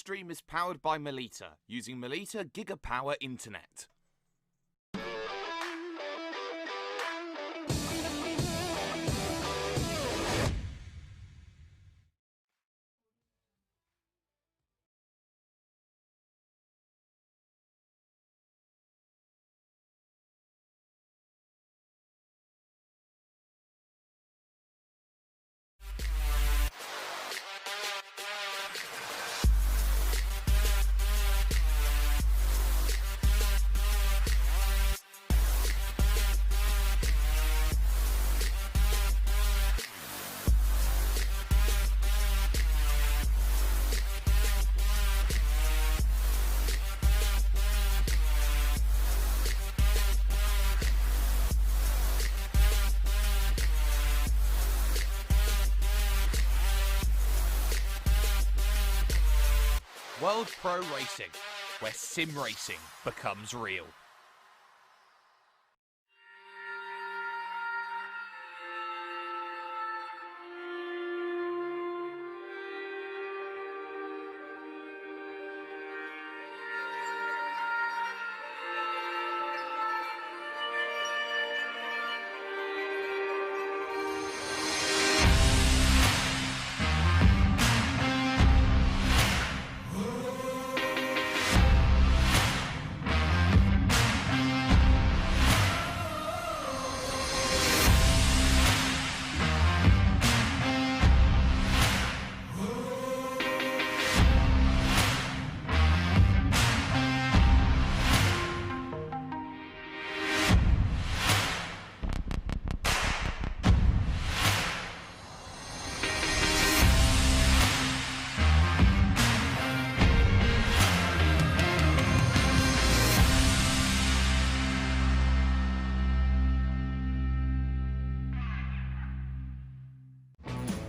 stream is powered by Melita, using Melita Gigapower Internet. World Pro Racing, where sim racing becomes real.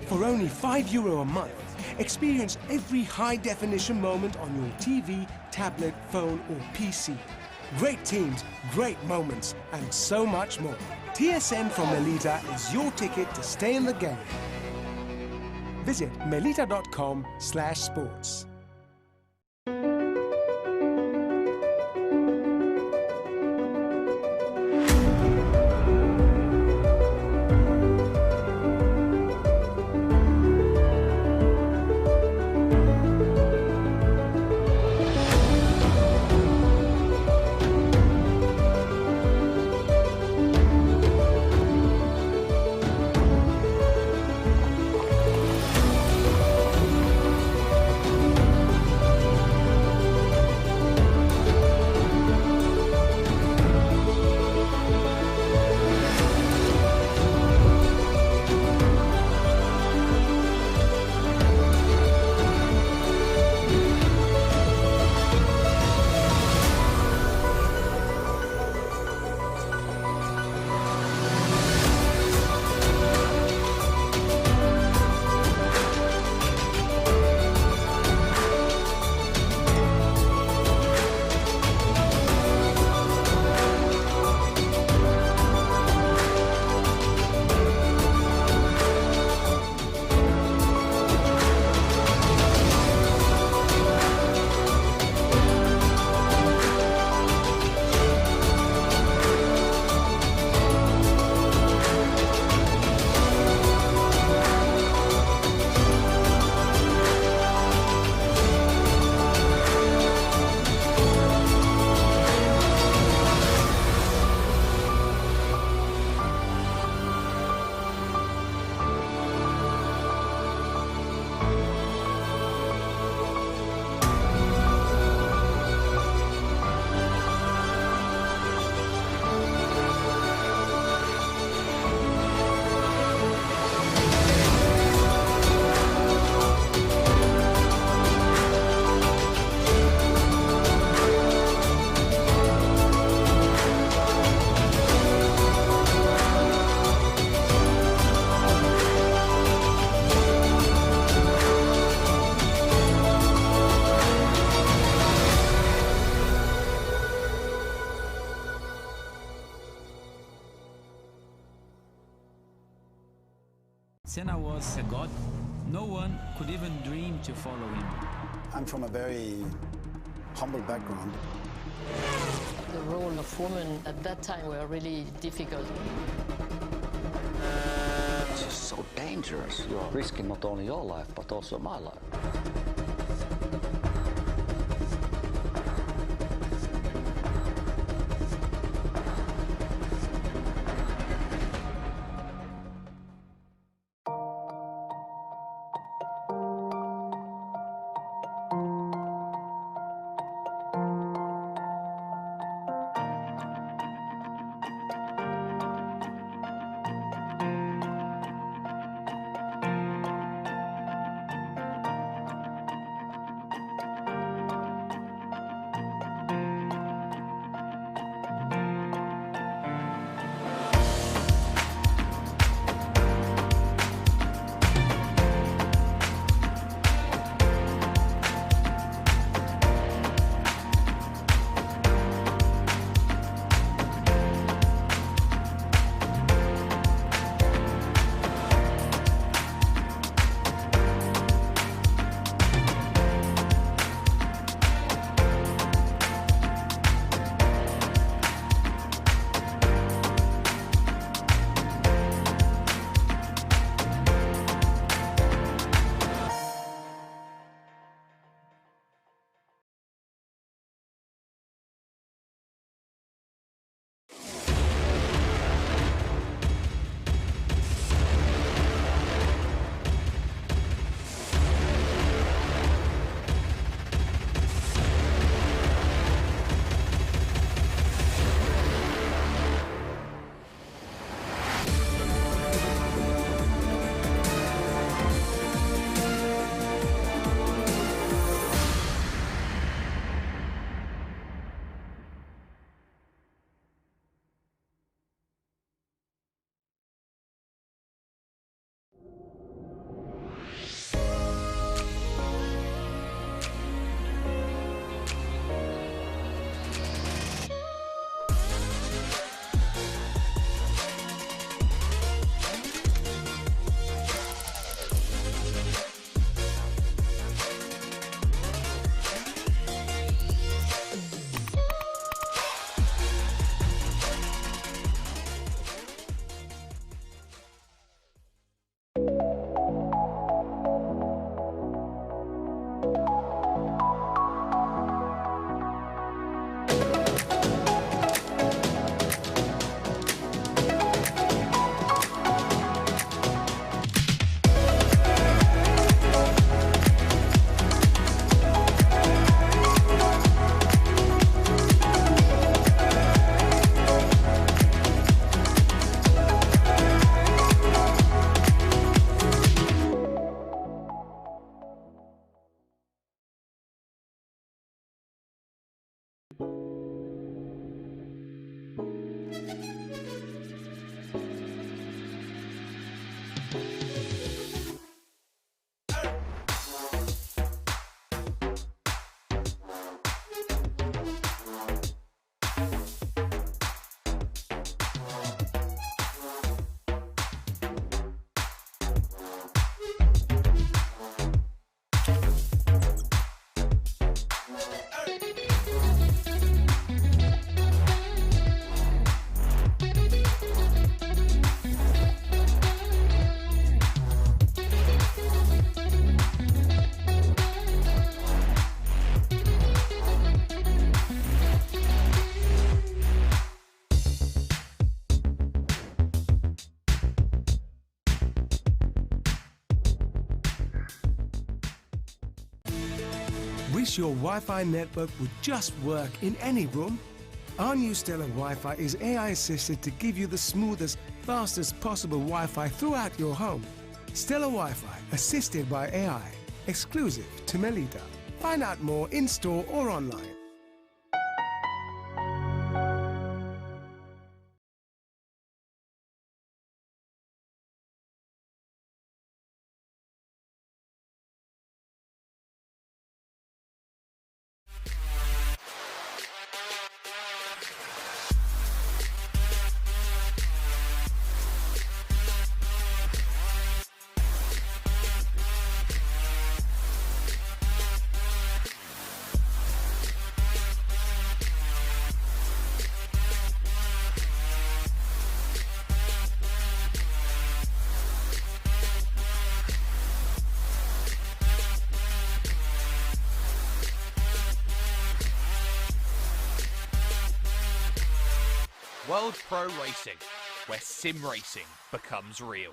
For only €5 a month, experience every high-definition moment on your TV, tablet, phone or PC. Great teams, great moments, and so much more. TSN from Melita is your ticket to stay in the game. Visit melita.com/sports. Senna was a god. No one could even dream to follow him. I'm from a very humble background. The role of women at that time were really difficult. It's just so dangerous. You're risking not only your life, but also my life. Wish your Wi-Fi network would just work in any room? Our new Stellar Wi-Fi is AI assisted to give you the smoothest, fastest possible Wi-Fi throughout your home. Stellar Wi-Fi, assisted by AI, exclusive to Melita. Find out more in-store or online. World Pro Racing, where sim racing becomes real.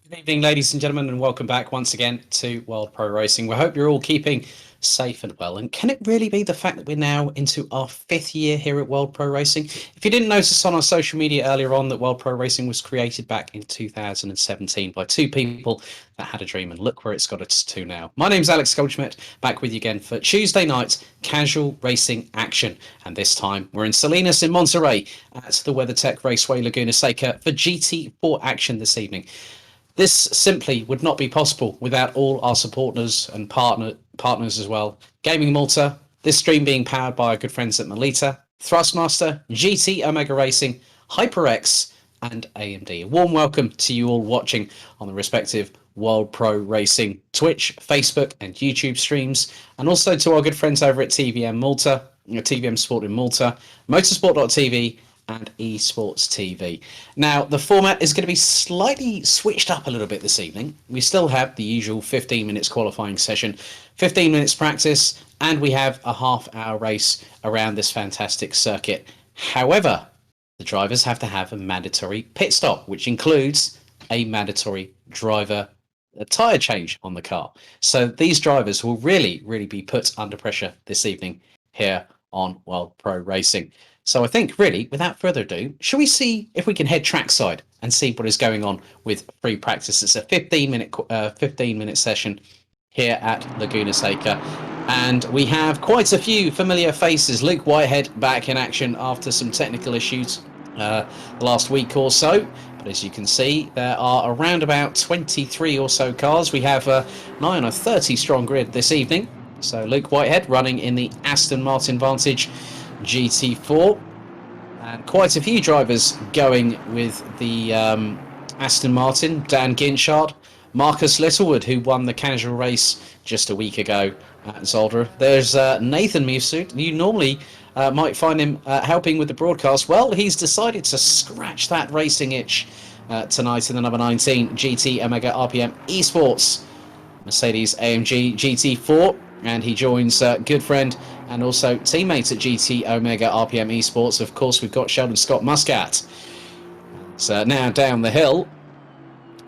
Good evening, ladies and gentlemen, and welcome back once again to World Pro Racing. We hope you're all keeping safe and well. And can it really be the fact that we're now into our 5th year here at World Pro Racing? If you didn't notice on our social media earlier on that World Pro Racing was created back in 2017 by two people that had a dream, and look where it's got us to now. My name's Alex Goldschmidt, back with you again for Tuesday night casual racing action. And this time we're in Salinas in Monterey at the WeatherTech Raceway Laguna Seca for GT4 action this evening. This simply would not be possible without all our supporters and partners as well. Gaming Malta, this stream being powered by our good friends at Melita, Thrustmaster, GT Omega Racing, HyperX, and AMD. A warm welcome to you all watching on the respective World Pro Racing Twitch, Facebook, and YouTube streams, and also to our good friends over at TVM Malta, TVM Sport in Malta, Motorsport.tv, and eSports TV. Now, the format is going to be slightly switched up a little bit this evening. We still have the usual 15 minutes qualifying session, 15 minutes practice, and we have a half-hour race around this fantastic circuit. However, the drivers have to have a mandatory pit stop, which includes a mandatory driver tyre change on the car. So these drivers will really be put under pressure this evening here on World Pro Racing. So I think, really, without further ado, shall we see if we can head trackside and see what is going on with free practice? It's a 15-minute session here at Laguna Seca, and we have quite a few familiar faces. Luke Whitehead back in action after some technical issues last week or so. But as you can see, there are around about 23 or so cars. We have nigh on a 30-strong grid this evening. So Luke Whitehead running in the Aston Martin Vantage GT4, and quite a few drivers going with the Aston Martin. Dan Ginchard, Marcus Littlewood, who won the casual race just a week ago at Zolder. There's Nathan Musud. You normally might find him helping with the broadcast. Well, he's decided to scratch that racing itch tonight in the number 19 GT Omega RPM Esports Mercedes AMG GT4, and he joins good friend and also teammates at GT Omega RPM Esports. Of course, we've got Sheldon Scott Muscat. So now down the hill.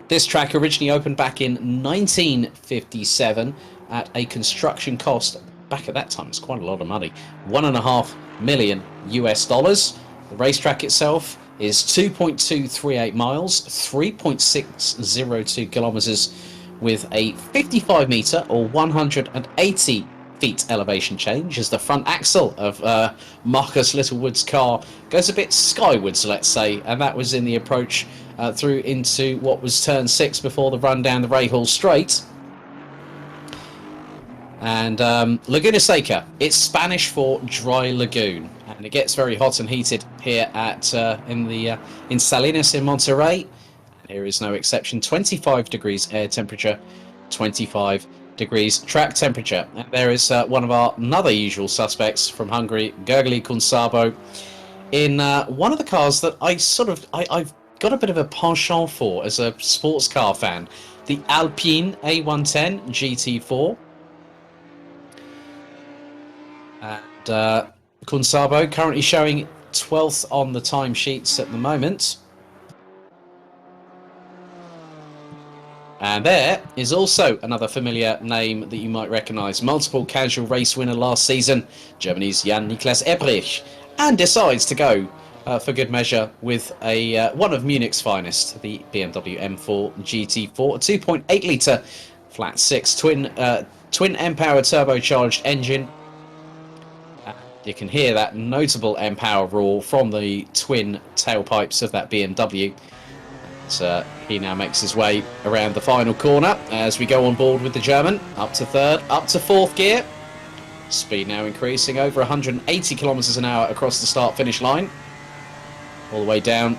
This track originally opened back in 1957 at a construction cost. Back at that time, it's quite a lot of money. $1.5 million US. The racetrack itself is 2.238 miles, 3.602 kilometers, with a 55 meter or 180 feet elevation change as the front axle of Marcus Littlewood's car goes a bit skywards, let's say, and that was in the approach through into what was turn 6 before the run down the Rahal Straight. And Laguna Seca, it's Spanish for dry lagoon, and it gets very hot and heated here at in Salinas in Monterey. Here is no exception. 25 degrees air temperature, 25 degrees track temperature. And there is one of our another usual suspects from Hungary, Gergely Kunsabo, in one of the cars that I've got a bit of a penchant for as a sports car fan, the Alpine A110 GT4. And Kunsabo currently showing 12th on the timesheets at the moment. And there is also another familiar name that you might recognise. Multiple casual race winner last season, Germany's Jan-Niklas Ebrich, and decides to go for good measure with a one of Munich's finest, the BMW M4 GT4, a 2.8 litre flat 6 twin M-Power turbocharged engine. You can hear that notable M-Power roar from the twin tailpipes of that BMW. So he now makes his way around the final corner as we go on board with the German, up to third, up to fourth gear. Speed now increasing over 180 kilometers an hour across the start-finish line. All the way down,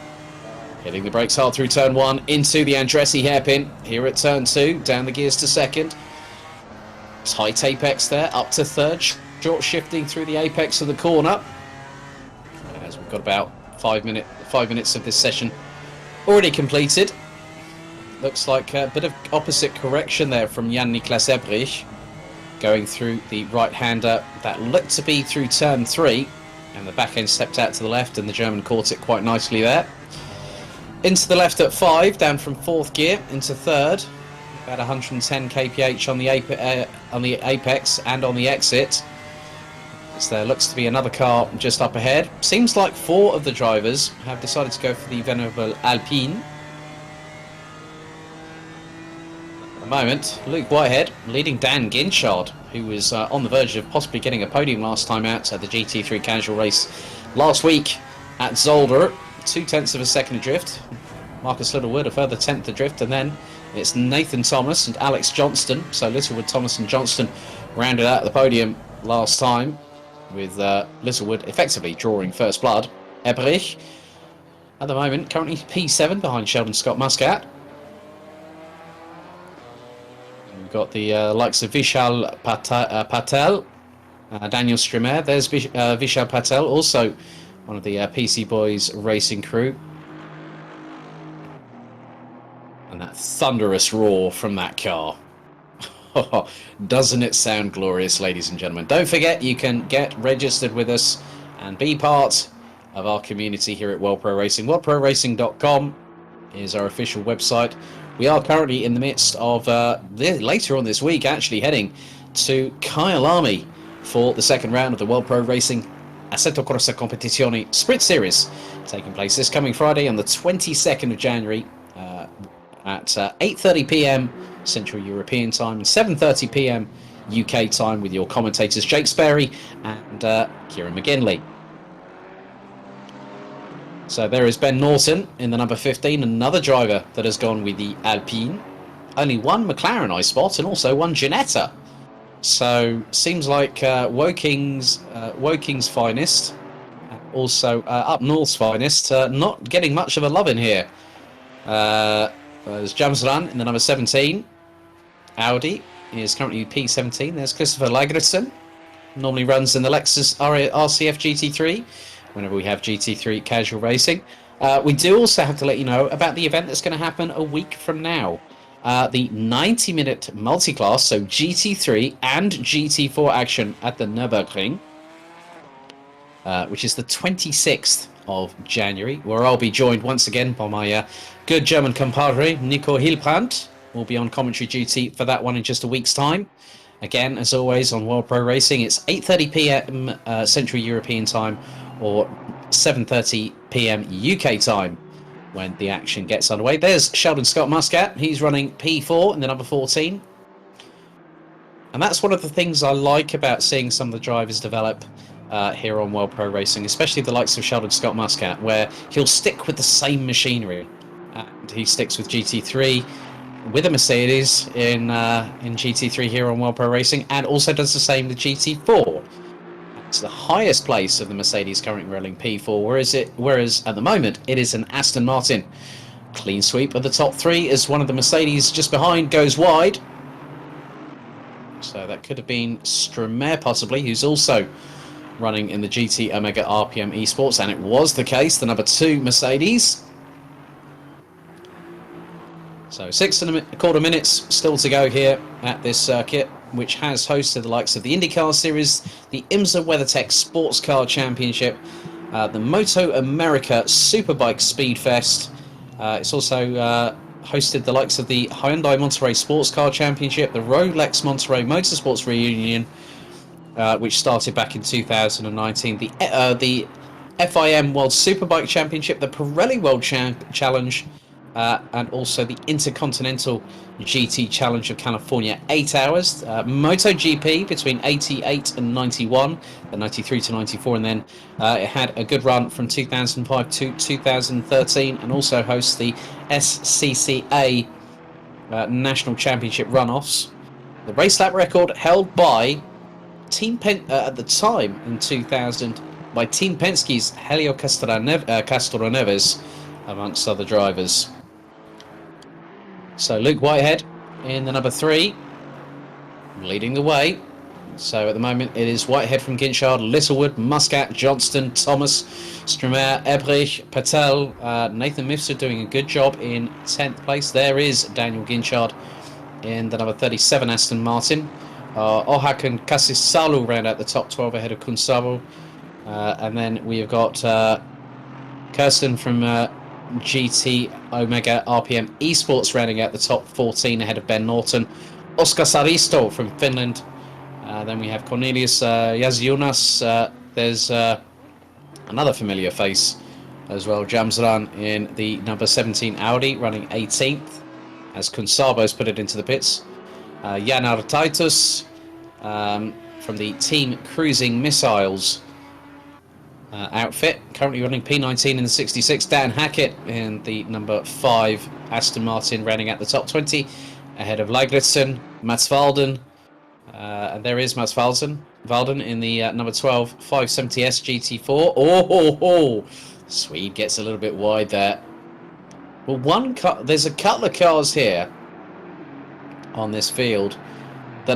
hitting the brakes hard through turn 1 into the Andretti hairpin. Here at turn 2, down the gears to second. Tight apex there, up to third, short shifting through the apex of the corner. As we've got about 5 minutes of this session already completed. Looks like a bit of opposite correction there from Jan-Niklas Ebrich. Going through the right-hander that looked to be through turn 3. And the back end stepped out to the left and the German caught it quite nicely there. Into the left at 5, down from 4th gear into 3rd. About 110 kph on the apex and on the exit. As there looks to be another car just up ahead. Seems like 4 of the drivers have decided to go for the venerable Alpine. At the moment, Luke Whitehead leading Dan Ginchard, who was on the verge of possibly getting a podium last time out at the GT3 casual race last week at Zolder. 0.2 of a second adrift. Marcus Littlewood a further 10th adrift, and then it's Nathan Thomas and Alex Johnston. So Littlewood, Thomas and Johnston rounded out the podium last time, with Littlewood effectively drawing first blood. Ebrich, at the moment, currently P7 behind Sheldon Scott Muscat. We've got the likes of Vishal Patel, Daniel Strimer. There's Vishal Patel, also one of the PC Boys racing crew. And that thunderous roar from that car. Doesn't it sound glorious, ladies and gentlemen? Don't forget, you can get registered with us and be part of our community here at World Pro Racing. WorldProRacing.com is our official website. We are currently in the midst of, later on this week, actually heading to Kyalami for the second round of the World Pro Racing Assetto Corsa Competizione Sprint Series, taking place this coming Friday on the 22nd of January at 8:30 p.m. Central European Time and 7:30 p.m. UK time, with your commentators Jake Sperry and Kieran McGinley. So there is Ben Norton in the number 15, another driver that has gone with the Alpine. Only one McLaren I spot, and also one Ginetta. So seems like Woking's finest, also up north's finest, not getting much of a love in here. There's Jamsran in the number 17. Audi is currently P17. There's Christopher Lagerson. Normally runs in the Lexus RCF GT3 whenever we have GT3 casual racing. We do also have to let you know about the event that's going to happen a week from now. The 90-minute multi-class, so GT3 and GT4 action at the Nürburgring, which is the 26th of January, where I'll be joined once again by my good German compadre, Nico Hilbrandt. Will be on commentary duty for that one in just a week's time. Again, as always, on World Pro Racing, it's 8:30 p.m. Central European Time or 7:30 p.m. UK time when the action gets underway. There's Sheldon Scott Muscat. He's running P4 in the number 14. And that's one of the things I like about seeing some of the drivers develop here on World Pro Racing, especially the likes of Sheldon Scott Muscat, where he'll stick with the same machinery. And he sticks with GT3, with a Mercedes in GT3 here on World Pro Racing, and also does the same with GT4. It's the highest place of the Mercedes currently rolling P4, whereas at the moment it is an Aston Martin. Clean sweep of the top 3 as one of the Mercedes just behind goes wide. So that could have been Stromer possibly, who's also running in the GT Omega RPM Esports, and it was the case, the number 2 Mercedes. So 6.25 minutes still to go here at this circuit, which has hosted the likes of the IndyCar Series, the IMSA WeatherTech Sports Car Championship, the Moto America Superbike Speed Fest. It's also hosted the likes of the Hyundai Monterey Sports Car Championship, the Rolex Monterey Motorsports Reunion, which started back in 2019, the FIM World Superbike Championship, the Pirelli World Challenge, and also the Intercontinental GT Challenge of California, 8 hours. MotoGP between 88 and 91, then 93 to 94, and then it had a good run from 2005 to 2013, and also hosts the SCCA National Championship runoffs. The race lap record held by Team at the time in 2000 by Team Penske's Helio Castroneves, amongst other drivers. So Luke Whitehead in the number 3, leading the way. So at the moment it is Whitehead from Ginchard, Littlewood, Muscat, Johnston, Thomas, Strumer, Ebrich, Patel, Nathan Mifsud doing a good job in 10th place. There is Daniel Ginchard in the number 37 Aston Martin. Ohak and Cassis Salu round out the top 12 ahead of Kunsabo. And then we have got Kirsten from GT Omega RPM Esports rounding out the top 14 ahead of Ben Norton. Oscar Saristo from Finland. Then we have Cornelius Yaziunas. There's another familiar face as well, Jamsran in the number 17 Audi, running 18th, as Kunsabo's put it into the pits. Janar Titus from the Team Cruising Missiles outfit, currently running P19 in the 66. Dan Hackett in the number 5 Aston Martin, running at the top 20, ahead of Lagertsen, Mats Valden. And there is Mats Valden in the number 12 570S GT4. Swede gets a little bit wide there. Well, there's a couple of cars here on this field that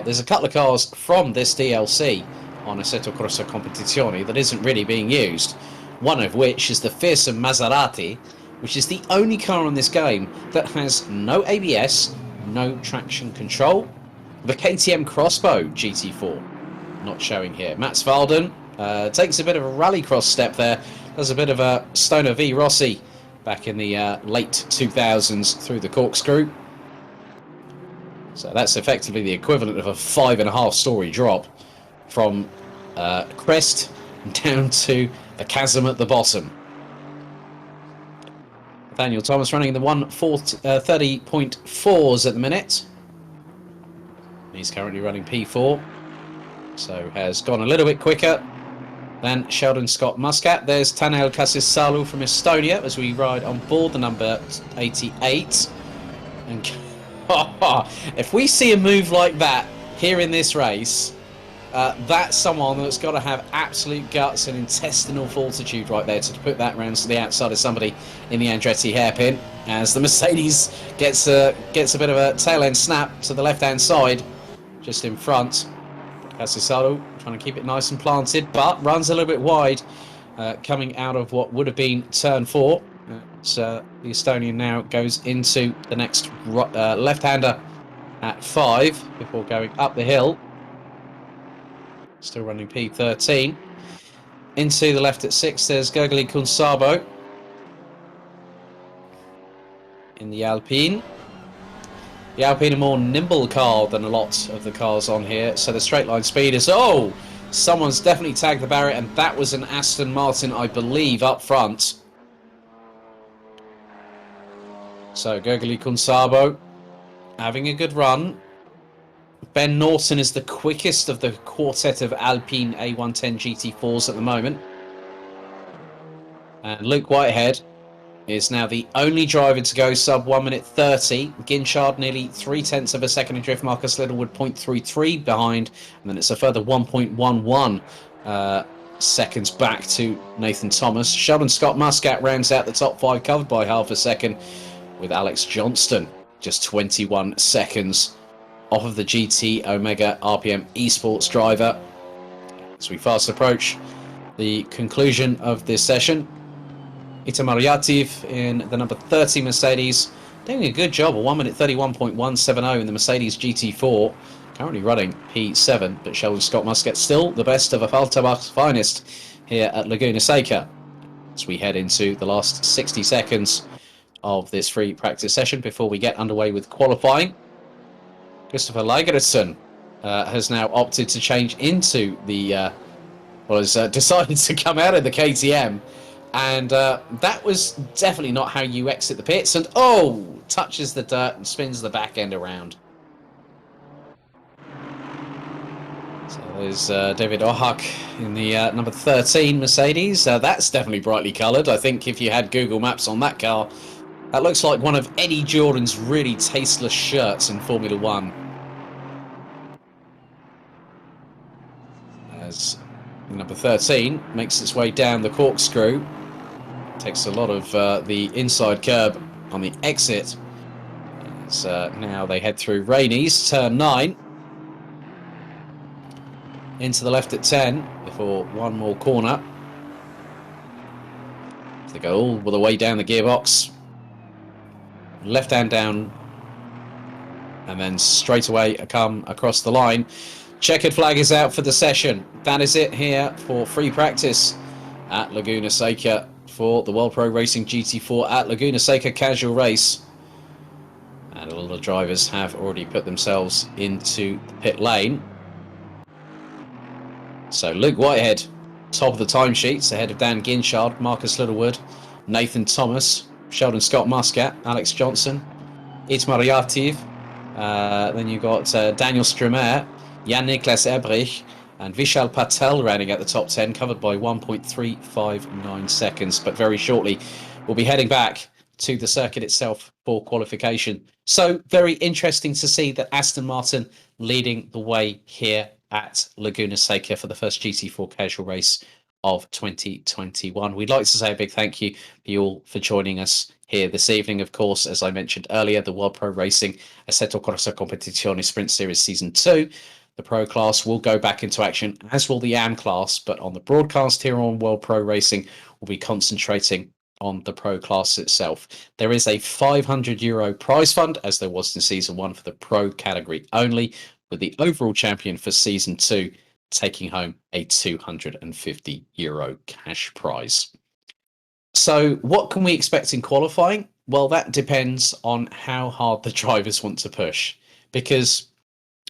there's a couple of cars from this DLC on Assetto Corsa Competizione that isn't really being used. One of which is the fearsome Maserati, which is the only car on this game that has no ABS, no traction control. The KTM Crossbow GT4 not showing here. Mats Valden takes a bit of a rallycross step there. Does a bit of a Stoner v Rossi back in the late 2000s through the corkscrew. So that's effectively the equivalent of a 5.5-story drop from crest down to the chasm at the bottom. Nathaniel Thomas running in the 1:30.4s at the minute. He's currently running P4, so has gone a little bit quicker than Sheldon Scott Muscat. There's Tanel Kassis-Salu from Estonia as we ride on board the number 88. And if we see a move like that here in this race, that's someone that's got to have absolute guts and intestinal fortitude right there to put that round to the outside of somebody in the Andretti hairpin, as the Mercedes gets a bit of a tail end snap to the left hand side just in front. Casisaro trying to keep it nice and planted, but runs a little bit wide coming out of what would have been turn 4. So the Estonian now goes into the next left-hander at 5 before going up the hill. Still running P13. Into the left at 6, there's Gergely Kunsabo in the Alpine. The Alpine, a more nimble car than a lot of the cars on here, so the straight line speed is... Oh! Someone's definitely tagged the barrier, and that was an Aston Martin, I believe, up front. So Gergely Kunsabo having a good run. Ben Norton is the quickest of the quartet of Alpine A110 GT4s at the moment. And Luke Whitehead is now the only driver to go sub 1 minute 30. Ginchard nearly 0.3 of a second in drift. Marcus Littlewood 0.33 behind. And then it's a further 1.11 seconds back to Nathan Thomas. Sheldon Scott Muscat rounds out the top 5, covered by half a second, with Alex Johnston just 21 seconds off of the GT Omega RPM Esports driver. As we fast approach the conclusion of this session, Itamar Yativ in the number 30 Mercedes doing a good job, a 1 minute 31.170 in the Mercedes GT4, currently running P7, but Sheldon Scott Muscat still the best of a Faltabach's finest here at Laguna Seca, as we head into the last 60 seconds of this free practice session before we get underway with qualifying. Christopher Lagertsen has now opted to change into the has decided to come out of the KTM, and that was definitely not how you exit the pits, and touches the dirt and spins the back end around. So there's David Ohak in the number 13 Mercedes. That's definitely brightly coloured. I think if you had Google Maps on that car, that looks like one of Eddie Jordan's really tasteless shirts in Formula 1. As number 13 makes its way down the corkscrew, takes a lot of the inside curb on the exit. As now they head through Rainey's turn 9. into the left at 10 before one more corner. They go all the way down the gearbox. Left hand down. And then straight away come across the line. Checkered flag is out for the session. That is it here for free practice at Laguna Seca for the World Pro Racing GT4 at Laguna Seca Casual Race. And all the drivers have already put themselves into the pit lane. So Luke Whitehead, top of the timesheets, ahead of Dan Ginchard, Marcus Littlewood, Nathan Thomas, Sheldon Scott Muscat, Alex Johnson, Itmar Yativ. Then you've got Daniel Strumer, Jan-Niklas Ebrich, and Vishal Patel rounding out the top 10, covered by 1.359 seconds. But very shortly, we'll be heading back to the circuit itself for qualification. So very interesting to see that Aston Martin leading the way here at Laguna Seca for the first GT4 casual race of 2021. We'd like to say a big thank you for you all for joining us here this evening. Of course, as I mentioned earlier, the World Pro Racing Assetto Corsa Competizione Sprint Series Season 2. The Pro class will go back into action, as will the AM class, but on the broadcast here on World Pro Racing, we'll be concentrating on the Pro class itself. There is a €500 prize fund, as there was in Season 1 for the Pro category only, with the overall champion for Season 2 taking home a €250 cash prize. So what can we expect in qualifying? Well, that depends on how hard the drivers want to push, because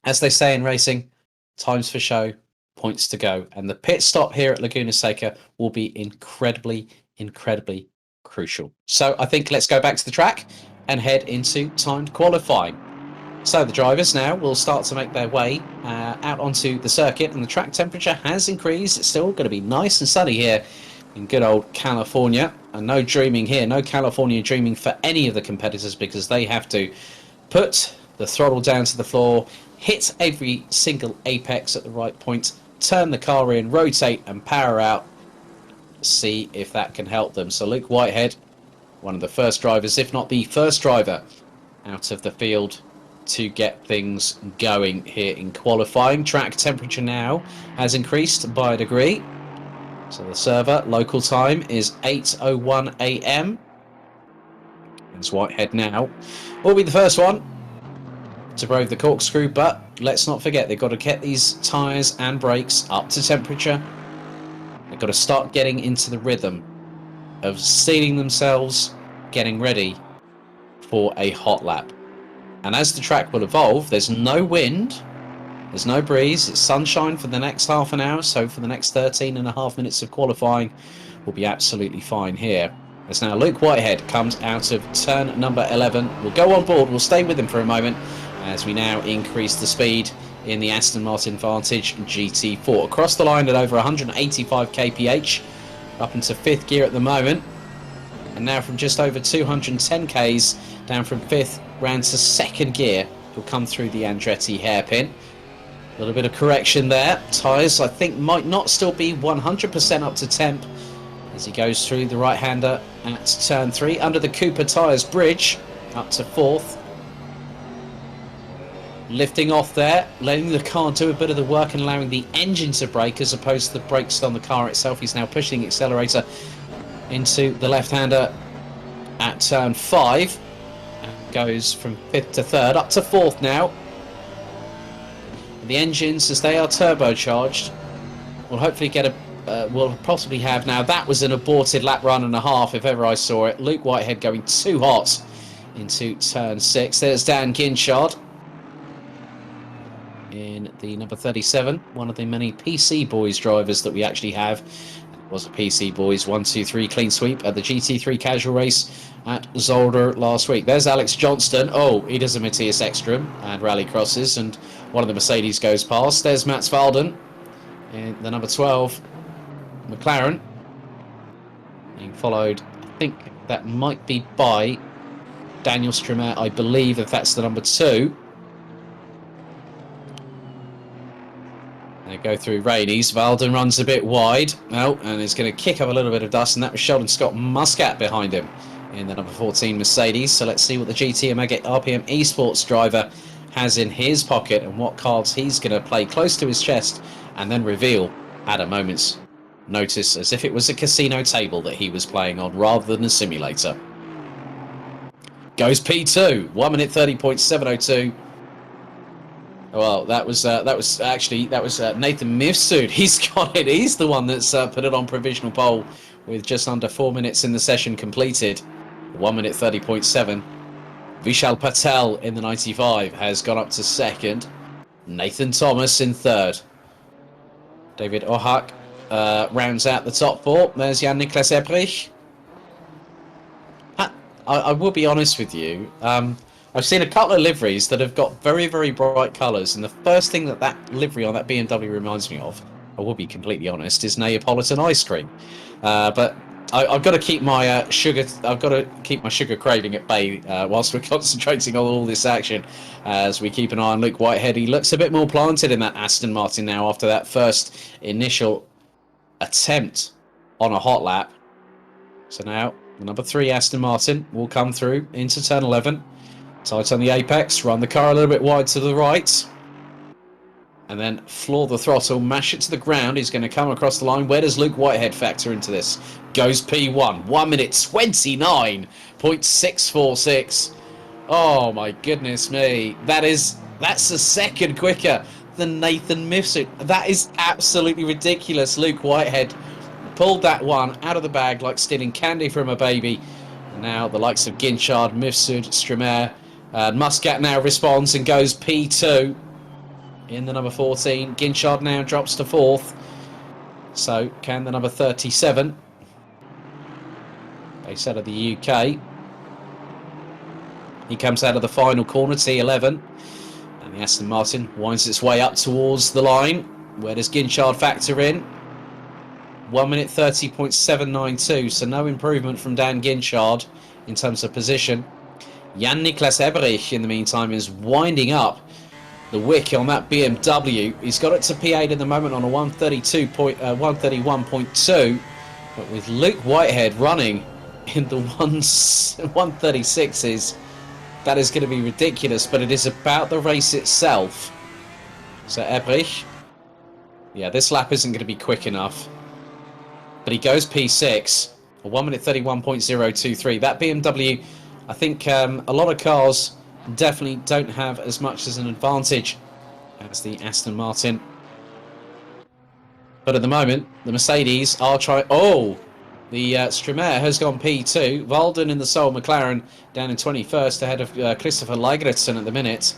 as they say in racing, times for show, points to go. And the pit stop here at Laguna Seca will be incredibly, incredibly crucial. So I think let's go back to the track and head into timed qualifying. So the drivers now will start to make their way out onto the circuit, and the track temperature has increased. It's still going to be nice and sunny here in good old California, and no dreaming here, no California dreaming for any of the competitors, because they have to put the throttle down to the floor, hit every single apex at the right point, turn the car in, rotate and power out, see if that can help them. So Luke Whitehead, one of the first drivers, if not the first driver out of the field to get things going here in qualifying. Track temperature now has increased by a degree. So the server local time is 8:01 AM. It's Whitehead now will be the first one to brave the corkscrew, but let's not forget they've got to get these tyres and brakes up to temperature. They've got to start getting into the rhythm of sealing themselves, getting ready for a hot lap. And as the track will evolve, there's no wind, there's no breeze, it's sunshine for the next half an hour, so for the next 13.5 minutes of qualifying, we'll be absolutely fine here. As now Luke Whitehead comes out of turn number 11. We'll go on board, we'll stay with him for a moment as we now increase the speed in the Aston Martin Vantage GT4. Across the line at over 185 kph, up into 5th gear at the moment. And now from just over 210 k's, down from 5th round to 2nd gear, he'll come through the Andretti hairpin. A little bit of correction there. Tyres, I think, might not still be 100% up to temp as he goes through the right-hander at turn 3. Under the Cooper Tyres bridge, up to 4th. Lifting off there, letting the car do a bit of the work and allowing the engine to brake as opposed to the brakes on the car itself. He's now pushing the accelerator into the left-hander at turn 5. And goes from 5th to 3rd, up to 4th now. The engines, as they are turbocharged, will hopefully get will possibly have now. That was an aborted lap run and a half, if ever I saw it. Luke Whitehead going too hot into turn 6. There's Dan Ginchard in the number 37, one of the many PC Boys drivers that we actually have. It was a PC Boys 1-2-3 clean sweep at the GT3 casual race at Zolder last week. There's Alex Johnston. Oh, he does a Matthias Ekstrom and rally crosses, and one of the Mercedes goes past. There's Mats Valden in the number 12 McLaren, being followed, I think that might be by Daniel Strumer. I believe if that's the number 2. They go through Rainey's. Valden runs a bit wide. Oh, and is going to kick up a little bit of dust, and that was Sheldon Scott Muscat behind him in the number 14 Mercedes. So let's see what the GT Omega RPM Esports driver has in his pocket and what cards he's going to play close to his chest and then reveal at a moment's notice, as if it was a casino table that he was playing on rather than a simulator. Goes P2, 1 minute 30.702. Well, that was Nathan Mifsud. He's got it. He's the one that's put it on provisional pole with just under 4 minutes in the session completed. 1 minute 30.7. Vishal Patel in the 95 has gone up to second. Nathan Thomas in third. David Ohak rounds out the top four. There's Jan-Niklas Ebrich. I will be honest with you. I've seen a couple of liveries that have got very, very bright colours, and the first thing that livery on that BMW reminds me of, I will be completely honest, is Neapolitan ice cream. But I've got to keep my sugar craving at bay whilst we're concentrating on all this action. As we keep an eye on Luke Whitehead, he looks a bit more planted in that Aston Martin now after that first initial attempt on a hot lap. So now the number 3 Aston Martin will come through into turn 11. Tight on the apex, run the car a little bit wide to the right. And then floor the throttle, mash it to the ground. He's going to come across the line. Where does Luke Whitehead factor into this? Goes P1, 1 minute 29.646. Oh my goodness me. That's a second quicker than Nathan Mifsud. That is absolutely ridiculous. Luke Whitehead pulled that one out of the bag like stealing candy from a baby. And now the likes of Ginchard, Mifsud, Stremer, Muscat now responds and goes P2 in the number 14. Ginchard now drops to 4th. So can the number 37, based out of the UK, he comes out of the final corner, T11, and the Aston Martin winds its way up towards the line. Where does Ginchard factor in? 1 minute 30.792, so no improvement from Dan Ginchard in terms of position. Jan-Niklas Ebrich, in the meantime, is winding up the wick on that BMW. He's got it to P8 in the moment on a 131.2, but with Luke Whitehead running in the 136s, that is going to be ridiculous, but it is about the race itself. So Ebrich, yeah, this lap isn't going to be quick enough, but he goes P6, a 1 minute 31.023. That BMW, I think a lot of cars definitely don't have as much as an advantage as the Aston Martin. But at the moment, the Mercedes are trying... Oh! The Stremer has gone P2. Walden in the sole McLaren down in 21st ahead of Christopher Leigretson at the minute.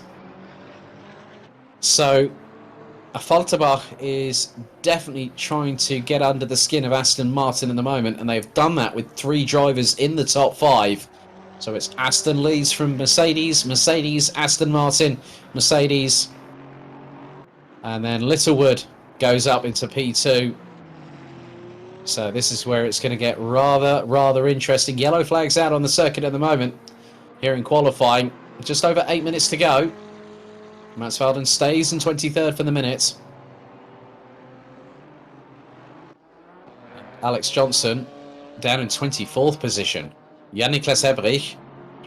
So Falterbach is definitely trying to get under the skin of Aston Martin at the moment, and they've done that with 3 drivers in the top 5. So it's Aston leads from Mercedes, Mercedes, Aston Martin, Mercedes. And then Littlewood goes up into P2. So this is where it's going to get rather interesting. Yellow flags out on the circuit at the moment. Here in qualifying, just over 8 minutes to go. Max Verstappen stays in 23rd for the minute. Alex Johnson down in 24th position. Jan-Niklas Ebrich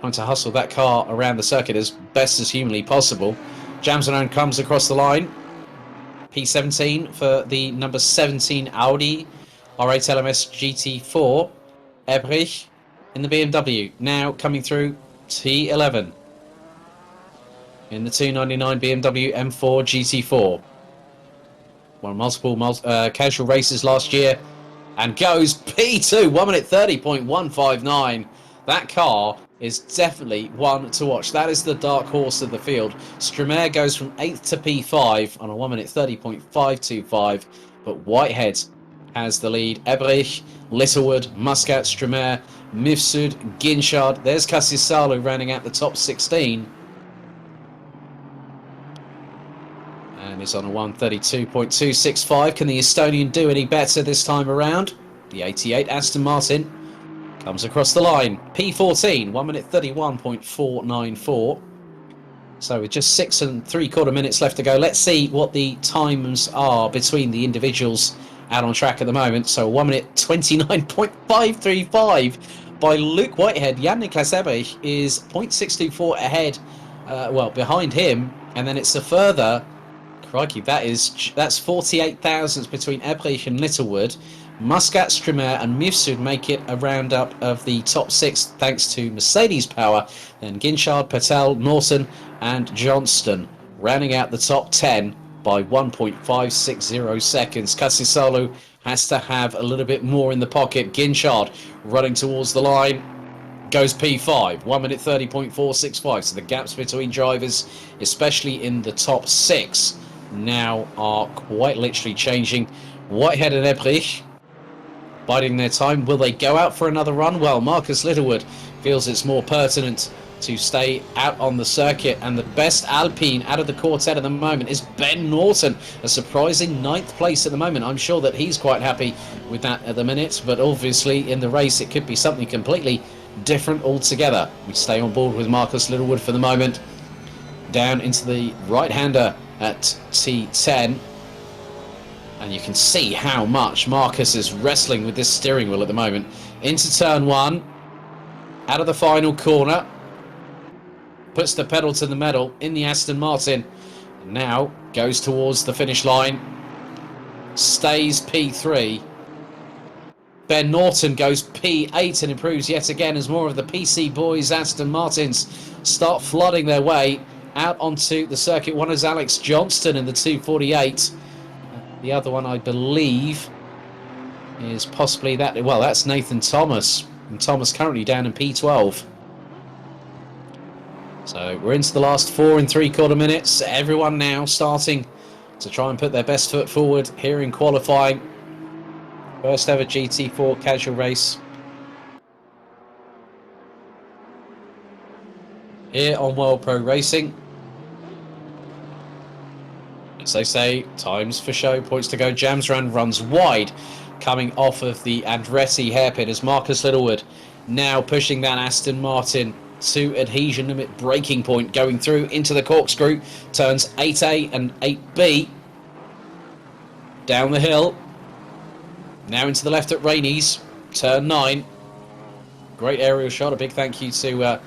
trying to hustle that car around the circuit as best as humanly possible. Jamson comes across the line. P17 for the number 17 Audi R8 LMS GT4. Ebrich in the BMW. Now coming through T11 in the 299 BMW M4 GT4. Won multiple casual races last year. And goes P2, 1 minute 30.159. That car is definitely one to watch. That is the dark horse of the field. Stremer goes from 8th to P5 on a 1 minute 30.525. But Whitehead has the lead. Ebrich, Littlewood, Muscat, Stremer, Mifsud, Ginchard. There's Cassisalu rounding out the top 16. And is on a 132.265. Can the Estonian do any better this time around? The 88 Aston Martin comes across the line. P14, 1 minute 31.494. So with just 6 3/4 minutes left to go, let's see what the times are between the individuals out on track at the moment. So 1 minute 29.535 by Luke Whitehead. Jan-Niklas Ebrich is 0.624 ahead, behind him. And then it's a further, crikey, that's 48 thousandths between Ebrich and Littlewood. Muscat, Strimer and Mifsud make it a roundup of the top 6 thanks to Mercedes power. Then Ginchard, Patel, Norton and Johnston rounding out the top 10 by 1.560 seconds. Casisalu has to have a little bit more in the pocket. Ginchard running towards the line. Goes P5, 1 minute 30.465. So the gaps between drivers, especially in the top 6, now are quite literally changing. Whitehead and Ebrich biding their time. Will they go out for another run? Well, Marcus Littlewood feels it's more pertinent to stay out on the circuit, and the best Alpine out of the quartet at the moment is Ben Norton, a surprising 9th place at the moment. I'm sure that he's quite happy with that at the minute, but obviously in the race it could be something completely different altogether. We stay on board with Marcus Littlewood for the moment. Down into the right-hander at T10. And you can see how much Marcus is wrestling with this steering wheel at the moment. Into turn 1. Out of the final corner. Puts the pedal to the metal in the Aston Martin. Now goes towards the finish line. Stays P3. Ben Norton goes P8 and improves yet again as more of the PC boys, Aston Martins, start flooding their way out onto the circuit. One is Alex Johnston in the 248. The other one, I believe, is possibly that. Well, that's Nathan Thomas. And Thomas currently down in P12. So we're into the last 4 3/4 minutes. Everyone now starting to try and put their best foot forward here in qualifying. First ever GT4 casual race here on World Pro Racing. As they say, times for show, points to go. Jamsran runs wide, coming off of the Andretti hairpin as Marcus Littlewood now pushing that Aston Martin to adhesion limit braking point, going through into the corkscrew, turns 8A and 8B, down the hill. Now into the left at Rainey's, turn 9. Great aerial shot. A big thank you to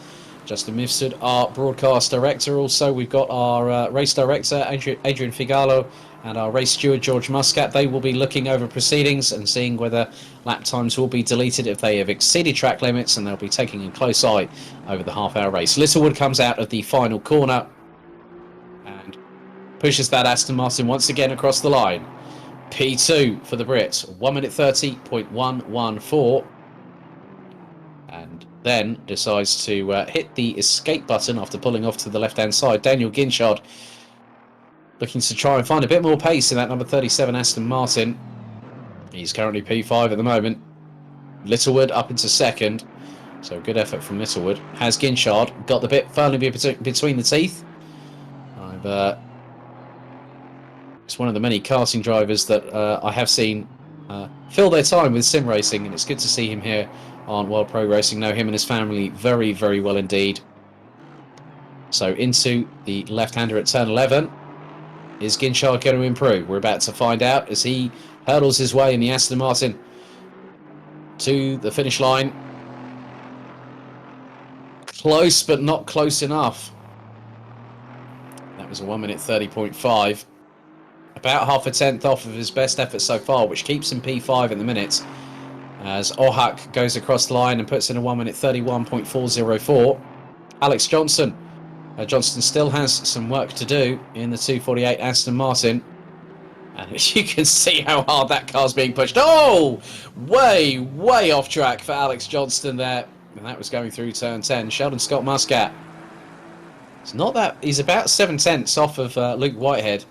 Justin Mifsud, our broadcast director. Also, we've got our race director, Adrian Figalo, and our race steward, George Muscat. They will be looking over proceedings and seeing whether lap times will be deleted if they have exceeded track limits, and they'll be taking a close eye over the half-hour race. Littlewood comes out of the final corner and pushes that Aston Martin once again across the line. P2 for the Brits, 1 minute 30.114, and then decides to hit the escape button after pulling off to the left-hand side. Daniel Ginchard looking to try and find a bit more pace in that number 37 Aston Martin. He's currently P5 at the moment. Littlewood up into second, so good effort from Littlewood. Has Ginchard got the bit firmly between the teeth? It's one of the many karting drivers that I have seen fill their time with sim racing, and it's good to see him here on World Pro Racing. Know him and his family very, very well indeed. So into the left-hander at turn 11. Is Ginchard going to improve? We're about to find out as he hurdles his way in the Aston Martin to the finish line. Close, but not close enough. That was a 1 minute 30.5. About half a tenth off of his best effort so far, which keeps him P5 in the minute. As Ohak goes across the line and puts in a 1 minute 31.404. Alex Johnston. Johnston still has some work to do in the 248 Aston Martin. And as you can see how hard that car's being pushed. Oh! Way, way off track for Alex Johnston there. And that was going through turn 10. Sheldon Scott Muscat. It's not that... He's about 7 tenths off of Luke Whitehead,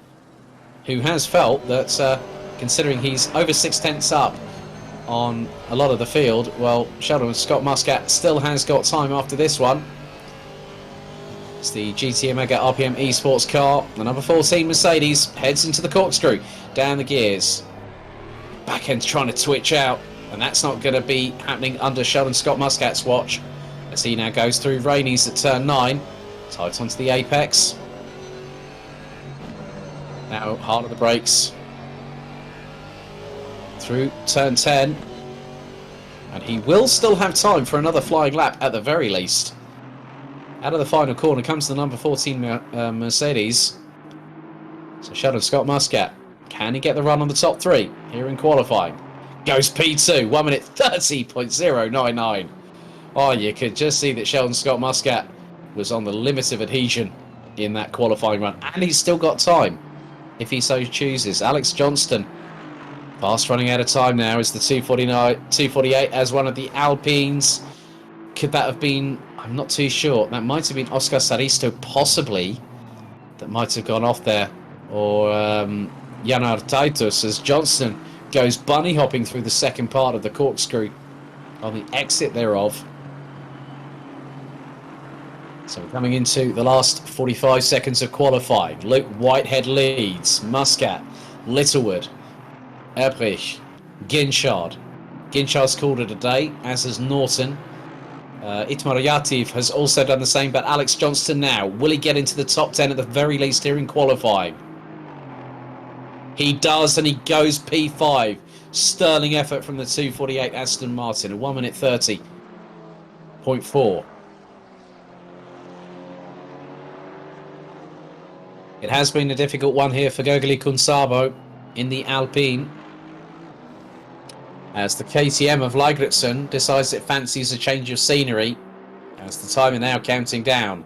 who has felt that, considering he's over 6 tenths up on a lot of the field, well, Sheldon Scott Muscat still has got time after this one. It's the GT Omega RPM Esports car. The number 14 Mercedes heads into the corkscrew, down the gears. Back end's trying to twitch out, and that's not going to be happening under Sheldon Scott Muscat's watch, as he now goes through Rainey's at turn 9, tight onto the apex. Now hard on the brakes. Through turn 10. And he will still have time for another flying lap at the very least. Out of the final corner comes the number 14 Mercedes. So Sheldon Scott Muscat. Can he get the run on the top 3 here in qualifying? Goes P2, 1 minute 30.099. Oh, you could just see that Sheldon Scott Muscat was on the limit of adhesion in that qualifying run. And he's still got time if he so chooses. Alex Johnston, fast running out of time now, is the 248 as one of the Alpines. Could that have been... I'm not too sure. That might have been Oscar Saristo, possibly, that might have gone off there. Or Janar Titus, as Johnston goes bunny hopping through the second part of the corkscrew on the exit thereof. So we're coming into the last 45 seconds of qualifying. Luke Whitehead leads. Muscat, Littlewood, Ebrich, Ginchard. Ginchard's called it a day, as has Norton. Itmar Yativ has also done the same, but Alex Johnston now, will he get into the top 10 at the very least here in qualifying? He does, and he goes P5. Sterling effort from the 248 Aston Martin, a 1 minute 30.4. It has been a difficult one here for Gurgli Kunsabo in the Alpine, as the KTM of Lagertsen decides it fancies a change of scenery, as the timer now counting down.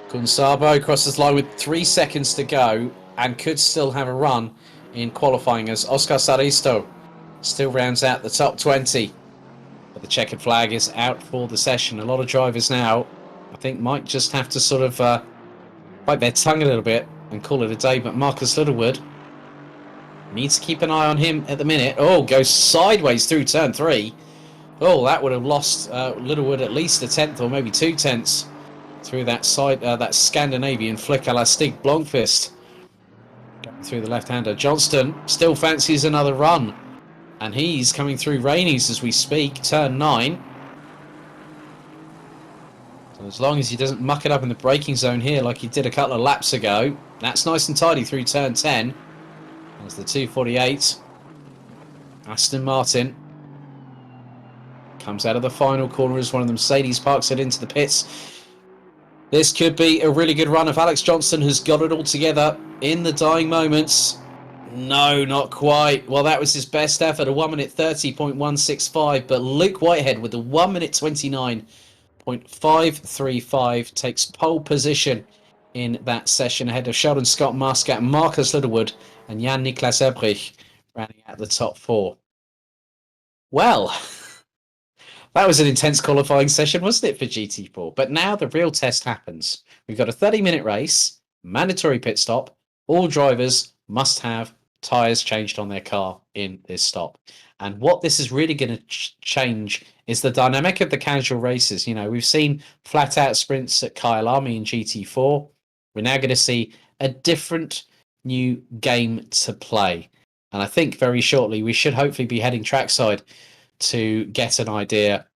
Kunsabo crosses the line with 3 seconds to go and could still have a run in qualifying, as Oscar Saristo still rounds out the top 20. But the checkered flag is out for the session. A lot of drivers now, I think, might just have to sort of bite their tongue a little bit and call it a day. But Marcus Littlewood needs to keep an eye on him at the minute. Oh, goes sideways through turn 3. Oh, that would have lost Littlewood at least a tenth or maybe 2 tenths through that side, that Scandinavian flick a la Stig Blomqvist. Going through the left-hander. Johnston still fancies another run, and he's coming through Rainey's as we speak, turn 9. So as long as he doesn't muck it up in the braking zone here like he did a couple of laps ago, that's nice and tidy through turn 10. There's the 248 Aston Martin comes out of the final corner as one of the Mercedes parks it into the pits. This could be a really good run if Alex Johnston has got it all together in the dying moments. No, not quite. Well, that was his best effort, a 1 minute 30.165, but Luke Whitehead with the 1 minute 29.535 takes pole position in that session ahead of Sheldon Scott Muscat, Marcus Littlewood and Jan-Niklas Ebrich rounding out the top 4. Well, that was an intense qualifying session, wasn't it, for GT4? But now the real test happens. We've got a 30-minute race, mandatory pit stop. All drivers must have tyres changed on their car in this stop. And what this is really going to change is the dynamic of the casual races. You know, we've seen flat-out sprints at Kyalami in GT4. We're now going to see a different new game to play. And I think very shortly we should hopefully be heading trackside to get an idea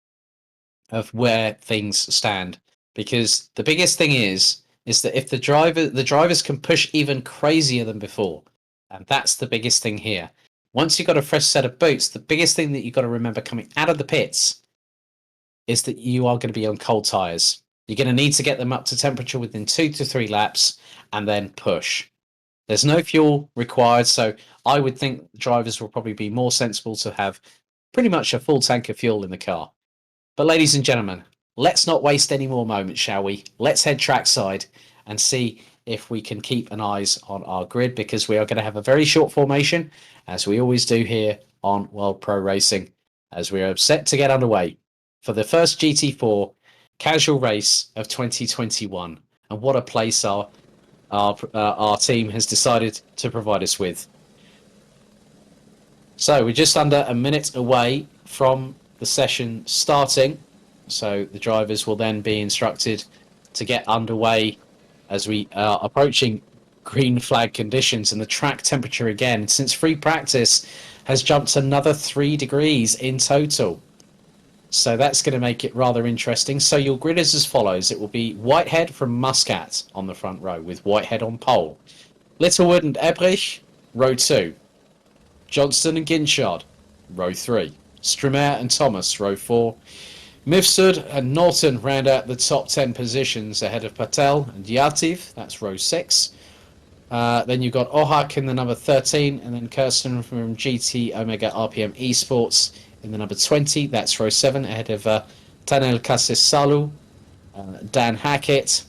of where things stand, because the biggest thing is that if the drivers can push even crazier than before, and that's the biggest thing here. Once you've got a fresh set of boots, the biggest thing that you've got to remember coming out of the pits is that you are going to be on cold tires. You're going to need to get them up to temperature within 2 to 3 laps and then push. There's no fuel required, so I would think drivers will probably be more sensible to have pretty much a full tank of fuel in the car. But ladies and gentlemen, let's not waste any more moments, shall we? Let's head trackside and see if we can keep an eyes on our grid, because we are going to have a very short formation, as we always do here on World Pro Racing, as we are set to get underway for the first GT4 casual race of 2021. And what a place our team has decided to provide us with. So we're just under a minute away from the session starting, so the drivers will then be instructed to get underway as we are approaching green flag conditions, and the track temperature again since free practice has jumped another 3 degrees in total. So that's going to make it rather interesting. So your grid is as follows. It will be Whitehead from Muscat on the front row with Whitehead on pole. Littlewood and Ebrich, row 2. Johnston and Ginchard, row 3. Strumer and Thomas, row 4. Mifsud and Norton round out the top 10 positions ahead of Patel and Yativ. That's row 6. Then you've got Ohak in the number 13, and then Kirsten from GT Omega RPM Esports in the number 20. That's row 7 ahead of Tanel Kasesalu, Dan Hackett,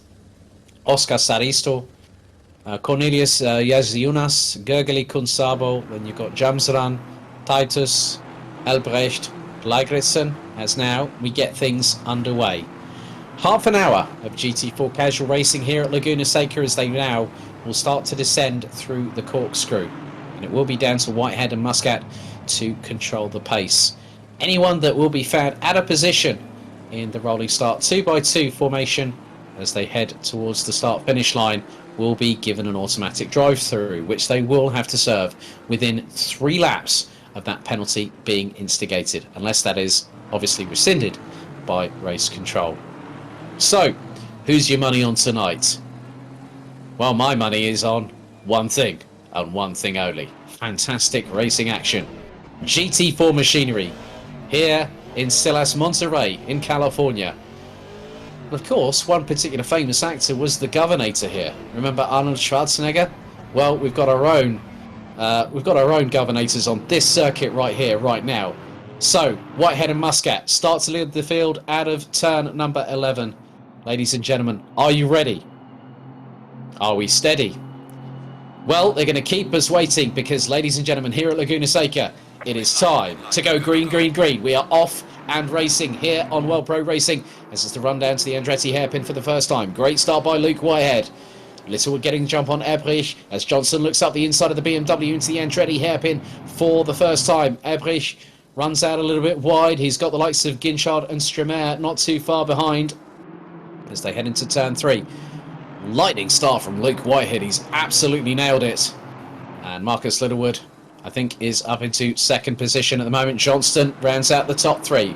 Oscar Saristo, Cornelius Yaziunas, Gergely Kunsabo. Then you've got Jamsran, Titus, Elbrecht, Lagritsen. As now we get things underway. Half an hour of GT4 casual racing here at Laguna Seca as they now will start to descend through the corkscrew. And it will be down to Whitehead and Muscat to control the pace. Anyone that will be found at a position in the rolling start 2x2 formation as they head towards the start-finish line will be given an automatic drive-through, which they will have to serve within 3 laps of that penalty being instigated, unless that is obviously rescinded by race control. So, who's your money on tonight? Well, my money is on one thing, and one thing only. Fantastic racing action. GT4 machinery, here in Silas Monterrey in California. Of course, one particular famous actor was the Governator here. Remember Arnold Schwarzenegger? Well, we've got our own Governators on this circuit right here, right now. So, Whitehead and Muscat start to lead the field out of turn number 11. Ladies and gentlemen, are you ready? Are we steady? Well, they're going to keep us waiting because, ladies and gentlemen, here at Laguna Seca, it is time to go green, green, green. We are off and racing here on World Pro Racing. This is the run down to the Andretti hairpin for the first time. Great start by Luke Whitehead. Littlewood getting the jump on Ebrich as Johnson looks up the inside of the BMW into the Andretti hairpin for the first time. Ebrich runs out a little bit wide. He's got the likes of Ginchard and Stremer not too far behind as they head into turn 3. Lightning start from Luke Whitehead. He's absolutely nailed it. And Marcus Littlewood, I think, is up into second position at the moment. Johnston rounds out the top 3.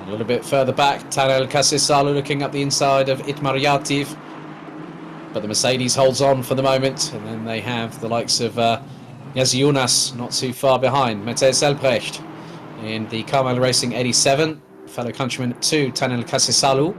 A little bit further back, Tanel Kasesalu looking up the inside of Itmar Yativ. But the Mercedes holds on for the moment. And then they have the likes of Yaziunas not too far behind. Matthias Elbrecht in the Carmel Racing 87. Fellow countryman to Tanel Kasesalu.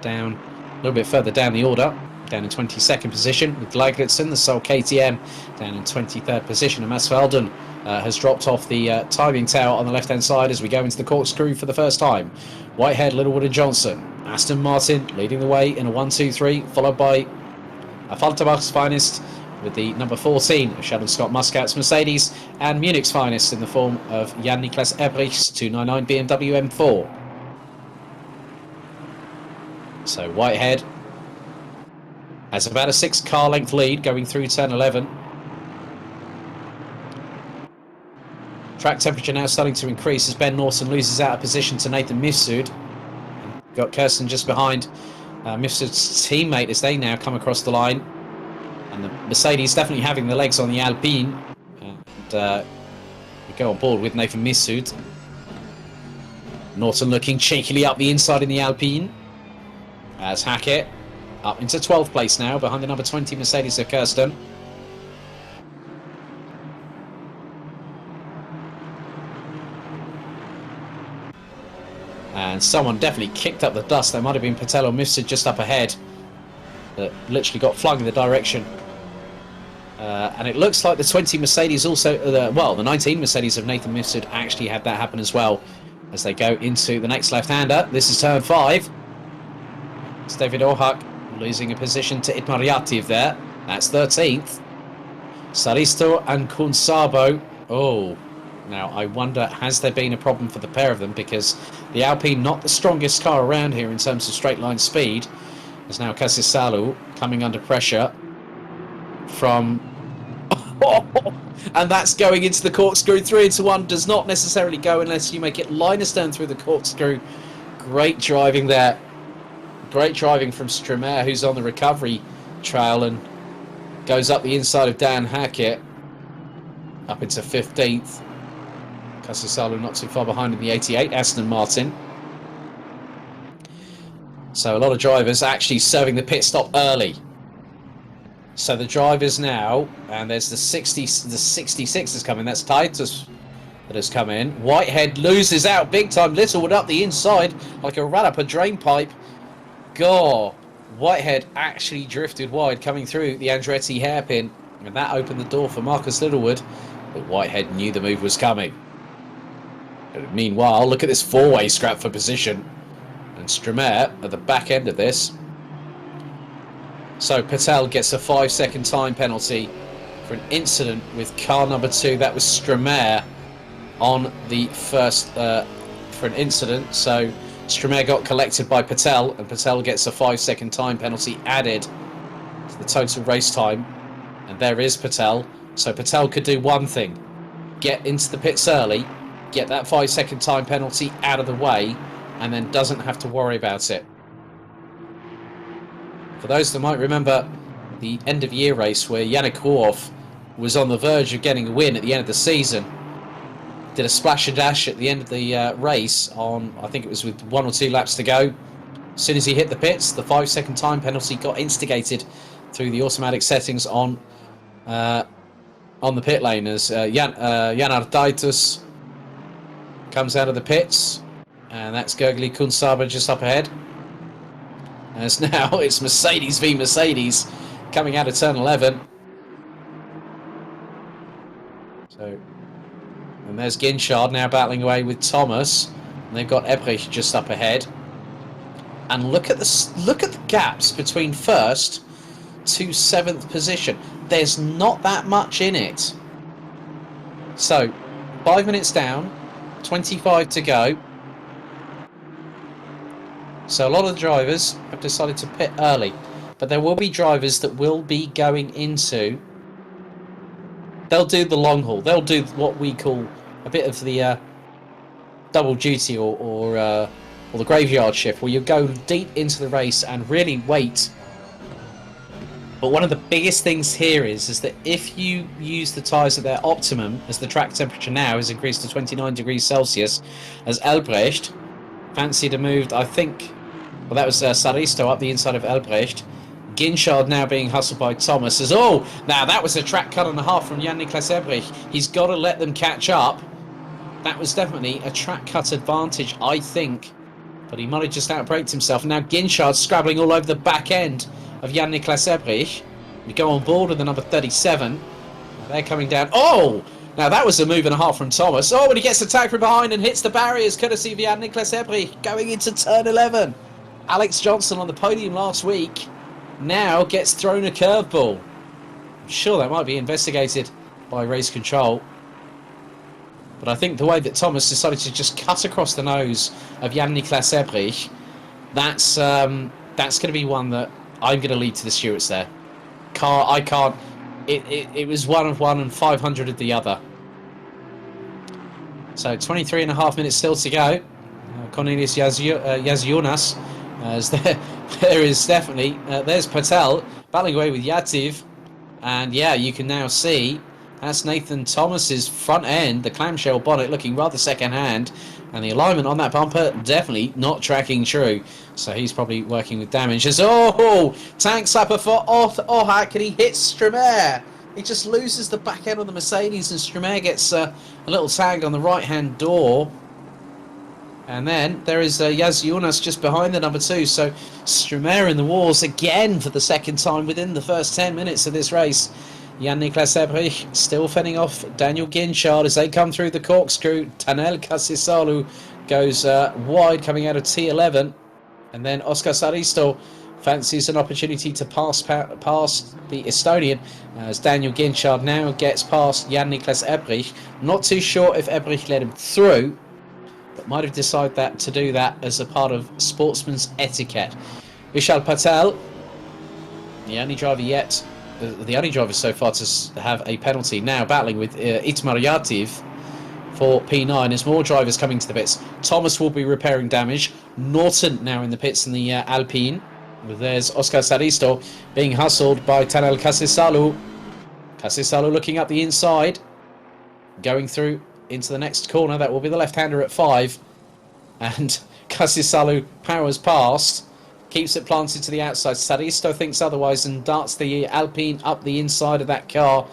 Down a little bit further down the order. Down in 22nd position with Lagritsen, the sole KTM, down in 23rd position. And Mats Velden has dropped off the timing tower on the left-hand side as we go into the corkscrew for the first time. Whitehead, Littlewood and Johnson. Aston Martin leading the way in a 1-2-3, followed by Falterbach's finest with the number 14 of Sheldon Scott Muscat's Mercedes, and Munich's finest in the form of Jan-Niklas Ebrich's 299 BMW M4. So Whitehead has about a 6-car length lead going through turn 11. Track temperature now starting to increase as Ben Norton loses out of position to Nathan Mifsud. Got Kirsten just behind Mifsud's teammate as they now come across the line. And the Mercedes definitely having the legs on the Alpine. And we go on board with Nathan Mifsud. Norton looking cheekily up the inside in the Alpine. As Hackett up into 12th place now, behind the number 20 Mercedes of Kirsten. And someone definitely kicked up the dust. There might have been Patel or Mifsud just up ahead that literally got flung in the direction. And it looks like the 20 Mercedes also, the 19 Mercedes of Nathan Mifsud actually had that happen as well as they go into the next left-hander. This is turn 5. It's David Ohak losing a position to Itmar Yativ there. That's 13th. Saristo and Kunsabo. Oh, now I wonder, has there been a problem for the pair of them? Because the Alpine, not the strongest car around here in terms of straight line speed, is now Kasesalu coming under pressure from... and that's going into the corkscrew. 3 into 1 does not necessarily go unless you make it line astern through the corkscrew. Great driving there. Great driving from Stremer, who's on the recovery trail and goes up the inside of Dan Hackett up into 15th. Kasesalu not too far behind in the 88 Aston Martin. So a lot of drivers actually serving the pit stop early. So the drivers now, and there's the 66 is coming. That's Titus that has come in. Whitehead loses out big time. Littlewood up the inside like a rat up a drain pipe. Gore. Whitehead actually drifted wide coming through the Andretti hairpin, and that opened the door for Marcus Littlewood, but Whitehead knew the move was coming. Meanwhile, look at this four-way scrap for position, and Strumare at the back end of this. So Patel gets a 5-second time penalty for an incident with car number 2. That was Strumare on the first for an incident. So Strumare got collected by Patel, and Patel gets a 5-second time penalty added to the total race time. And there is Patel. So Patel could do one thing: get into the pits early, get that 5-second time penalty out of the way, and then doesn't have to worry about it. For those that might remember the end of year race where Yannick Ruoff was on the verge of getting a win at the end of the season, did a splash and dash at the end of the race on, I think it was with 1 or 2 laps to go. As soon as he hit the pits, the 5-second time penalty got instigated through the automatic settings on the pit lane as Jan Ardaitis comes out of the pits, and that's Gergely Kunsaber just up ahead. As now it's Mercedes v Mercedes coming out of turn 11. So, and there's Ginchard now battling away with Thomas, and they've got Ebrich just up ahead. And look at the gaps between first to 7th position. There's not that much in it. So 5 minutes down, 25 to go. So a lot of the drivers have decided to pit early, but there will be drivers that will be going into. They'll do the long haul. They'll do what we call a bit of the double duty or the graveyard shift, where you go deep into the race and really wait. But one of the biggest things here is that if you use the tyres at their optimum, as the track temperature now is increased to 29 degrees Celsius, as Albrecht fancied a move, I think. Well, that was Saristo up the inside of Albrecht. Ginchard now being hustled by Thomas. As now that was a track cut and a half from Jan-Niklas Ebrich. He's got to let them catch up. That was definitely a track cut advantage, I think. But he might have just outbraked himself. Now Ginchard scrabbling all over the back end of Jan-Niklas Ebrich. We go on board with the number 37. They're coming down. Oh! Now that was a move and a half from Thomas. Oh, but he gets attacked from behind and hits the barriers, courtesy of Jan-Niklas Ebrich, going into turn 11. Alex Johnson on the podium last week now gets thrown a curveball. I'm sure that might be investigated by race control. But I think the way that Thomas decided to just cut across the nose of Jan-Niklas Ebrich, that's going to be one that I'm going to lead to the stewards there. I can't. It was 1 of one and 500 of the other. So 23.5 minutes still to go. Cornelius Yazionas, as there is definitely there's Patel battling away with Yativ, and yeah, you can now see that's Nathan Thomas's front end, the clamshell bonnet looking rather second hand, and the alignment on that bumper definitely not tracking true. So he's probably working with damage. As tank slapper for Ohak, and he hits Strumare. He just loses the back end of the Mercedes, and Strumare gets a little tag on the right hand door. And then there is Yazionas just behind the number 2. So Strumare in the wars again for the second time within the first 10 minutes of this race. Jan-Niklas Ebrich still fending off Daniel Ginchard as they come through the corkscrew. Tanel Kasisalu goes wide coming out of T11. And then Oscar Saristo fancies an opportunity to pass the Estonian as Daniel Ginchard now gets past Jan-Niklas Ebrich. Not too sure if Ebrich let him through, but might have decided to do that as a part of sportsman's etiquette. Vishal Patel, the only driver so far to have a penalty, now battling with Itmar Yativ for P9 as more drivers coming to the pits. Thomas will be repairing damage. Norton now in the pits in the Alpine. There's Oscar Saristo being hustled by Tanel Kasisalu. Kasisalu looking up the inside, going through into the next corner. That will be the left-hander at 5. And Kasisalu powers past, keeps it planted to the outside. Saristo thinks otherwise and darts the Alpine up the inside of that car.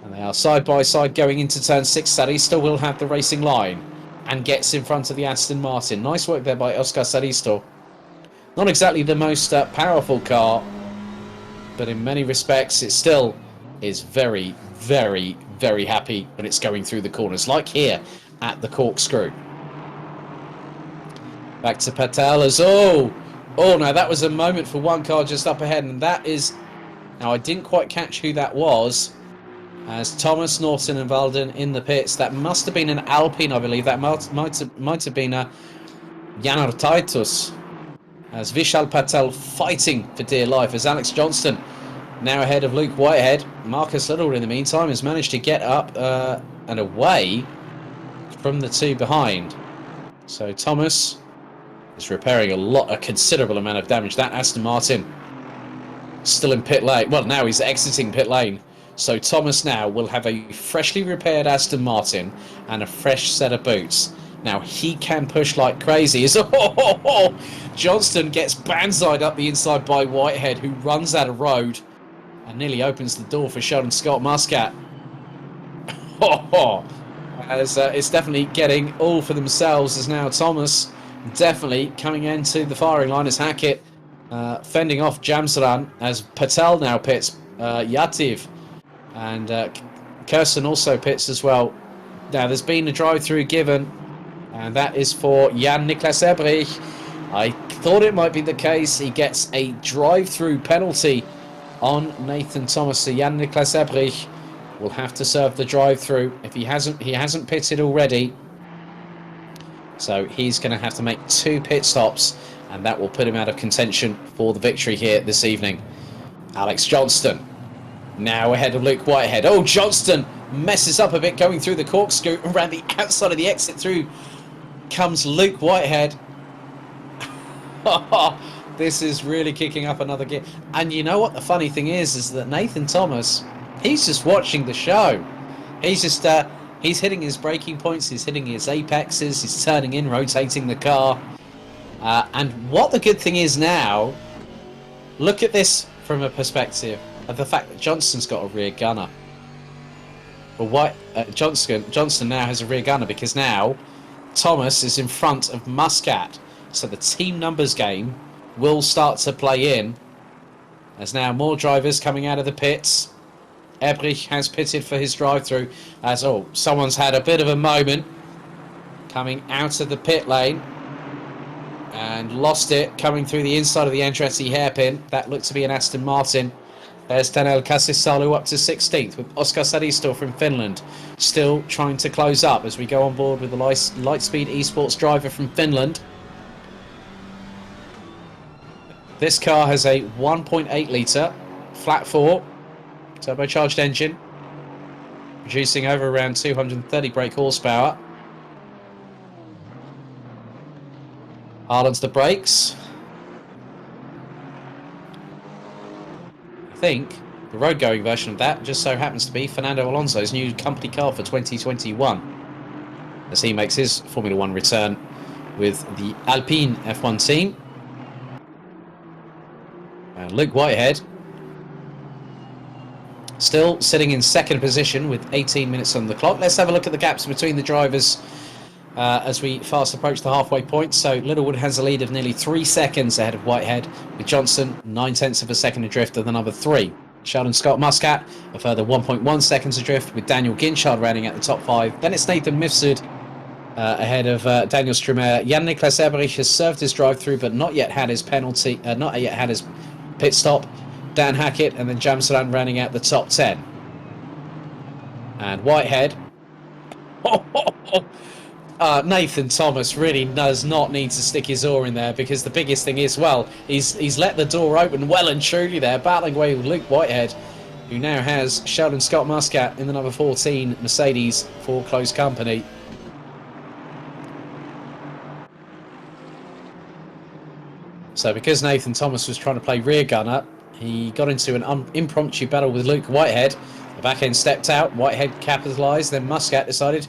And they are side by side going into turn 6. Saristo will have the racing line and gets in front of the Aston Martin. Nice work there by Oscar Saristo. Not exactly the most powerful car, but in many respects it still is very, very, very happy when it's going through the corners, like here at the corkscrew. Back to Patel as now that was a moment for one car just up ahead, and that is, now I didn't quite catch who that was, as Thomas, Norton and Valden in the pits. That must have been an Alpine, I believe. That might have been a Janar Titus, as Vishal Patel fighting for dear life, as Alex Johnston now ahead of Luke Whitehead. Marcus Little in the meantime has managed to get up and away from the two behind. So Thomas is repairing a considerable amount of damage. That Aston Martin still in pit lane. Well, now he's exiting pit lane. So Thomas now will have a freshly repaired Aston Martin and a fresh set of boots. Now he can push like crazy. Johnston gets banzaied up the inside by Whitehead, who runs out of road and nearly opens the door for Sheldon Scott Muscat. As it's definitely getting all for themselves, as now Thomas definitely coming into the firing line as Hackett fending off Jamsaran, as Patel now pits Yativ, and Kirsten also pits as well. Now there's been a drive-through given, and that is for Jan Niklas Ebrich. I thought it might be the case. He gets a drive-through penalty on Nathan Thomas. So Jan Niklas Ebrich will have to serve the drive-through if he hasn't pitted already. So he's going to have to make 2 pit stops, and that will put him out of contention for the victory here this evening. Alex Johnston now ahead of Luke Whitehead. Johnston messes up a bit going through the corkscrew. Around the outside of the exit through comes Luke Whitehead. This is really kicking up another gear. And you know what the funny thing is that Nathan Thomas, he's just watching the show. He's just he's hitting his braking points, he's hitting his apexes, he's turning in, rotating the car. And what the good thing is now, look at this from a perspective of the fact that Johnston's got a rear gunner. Well, Johnston now has a rear gunner because now Thomas is in front of Muscat. So the team numbers game will start to play in. There's now more drivers coming out of the pits. Ebrich has pitted for his drive-through as, someone's had a bit of a moment coming out of the pit lane and lost it coming through the inside of the Andretti hairpin. That looked to be an Aston Martin. There's Daniel Kasisalu up to 16th with Oscar Saristo from Finland still trying to close up as we go on board with the Lightspeed Esports driver from Finland. This car has a 1.8 litre flat 4 turbocharged engine, producing over around 230 brake horsepower. Harlan's the brakes. I think the road-going version of that just so happens to be Fernando Alonso's new company car for 2021, as he makes his Formula 1 return with the Alpine F1 team. And Luke Whitehead still sitting in second position with 18 minutes on the clock. Let's have a look at the gaps between the drivers as we fast approach the halfway point. So Littlewood has a lead of nearly 3 seconds ahead of Whitehead, with Johnson 9/10 of a second adrift of the number 3. Sheldon Scott Muscat a further 1.1 seconds adrift, with Daniel Ginchard rounding at the top 5. Then it's Nathan Mifsud ahead of Daniel Strumer. Jan Niklas Eberich has served his drive-through but not yet had his penalty, not yet had his pit stop. Dan Hackett and then Jamsalan rounding out the top 10. And Whitehead. Nathan Thomas really does not need to stick his oar in there, because the biggest thing is, well, he's let the door open well and truly there, battling away with Luke Whitehead, who now has Sheldon Scott Muscat in the number 14 Mercedes for close company. So because Nathan Thomas was trying to play rear gunner, he got into an impromptu battle with Luke Whitehead. The back end stepped out, Whitehead capitalised, then Muscat decided,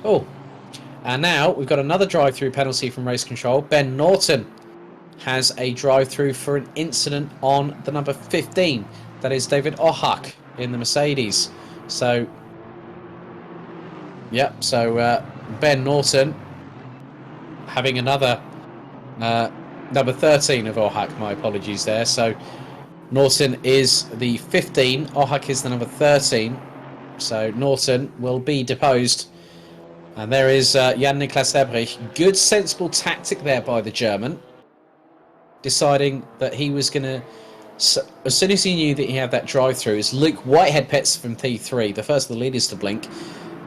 and now we've got another drive-through penalty from race control. Ben Norton has a drive-through for an incident on the number 15. That is David Ohak in the Mercedes. So, yep. So Ben Norton having another number 13 of Ohak. My apologies there. So Norton is the 15. Ohak is the number 13. So Norton will be deposed. And there is Jan-Niklas Ebrich. Good, sensible tactic there by the German. Deciding that he was going to... as soon as he knew that he had that drive-through, as Luke Whitehead pits from P3, the first of the leaders to blink,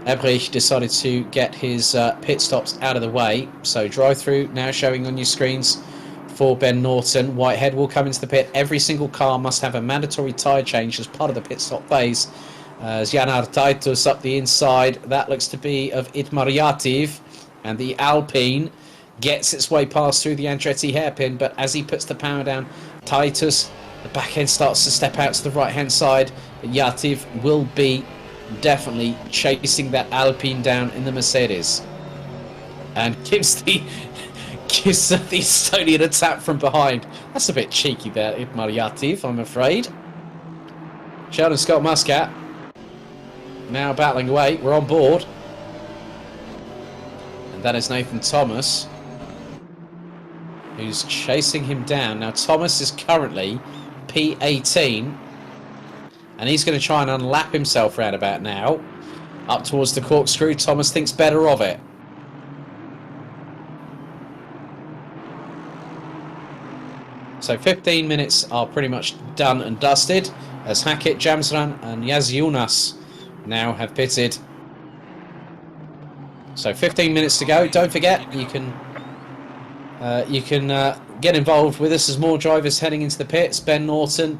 Ebrich decided to get his pit stops out of the way. So drive-through now showing on your screens for Ben Norton. Whitehead will come into the pit. Every single car must have a mandatory tyre change as part of the pit stop phase. As Janar Taitus up the inside, that looks to be of Itmar Yativ, and the Alpine gets its way past through the Andretti hairpin, but as he puts the power down, Titus, the back end starts to step out to the right hand side. Yativ will be definitely chasing that Alpine down in the Mercedes, and gives the Estonian a tap from behind. That's a bit cheeky there, Itmar Yativ, I'm afraid. Sheldon Scott Muscat now battling away. We're on board. And that is Nathan Thomas, who's chasing him down. Now, Thomas is currently P18. And he's going to try and unlap himself round about now. Up towards the corkscrew. Thomas thinks better of it. So 15 minutes are pretty much done and dusted, as Hackett, Jamsran and Yaziunas now have pitted. So 15 minutes to go. Don't forget, you can get involved with us as more drivers heading into the pits. Ben Norton,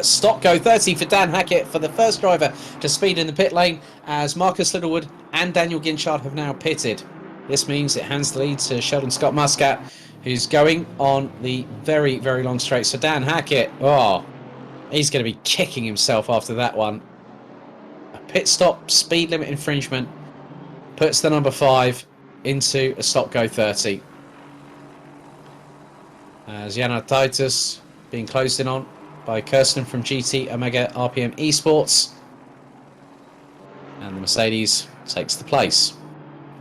stop go 30 for Dan Hackett for the first driver to speed in the pit lane, as Marcus Littlewood and Daniel Ginchard have now pitted. This means it hands the lead to Sheldon Scott Muscat, who's going on the very, very long straight. So Dan Hackett, oh, he's going to be kicking himself after that one. A pit stop speed limit infringement puts the number 5 into a stop go 30. As Janar Titus being closed in on by Kirsten from GT Omega RPM Esports. And the Mercedes takes the place.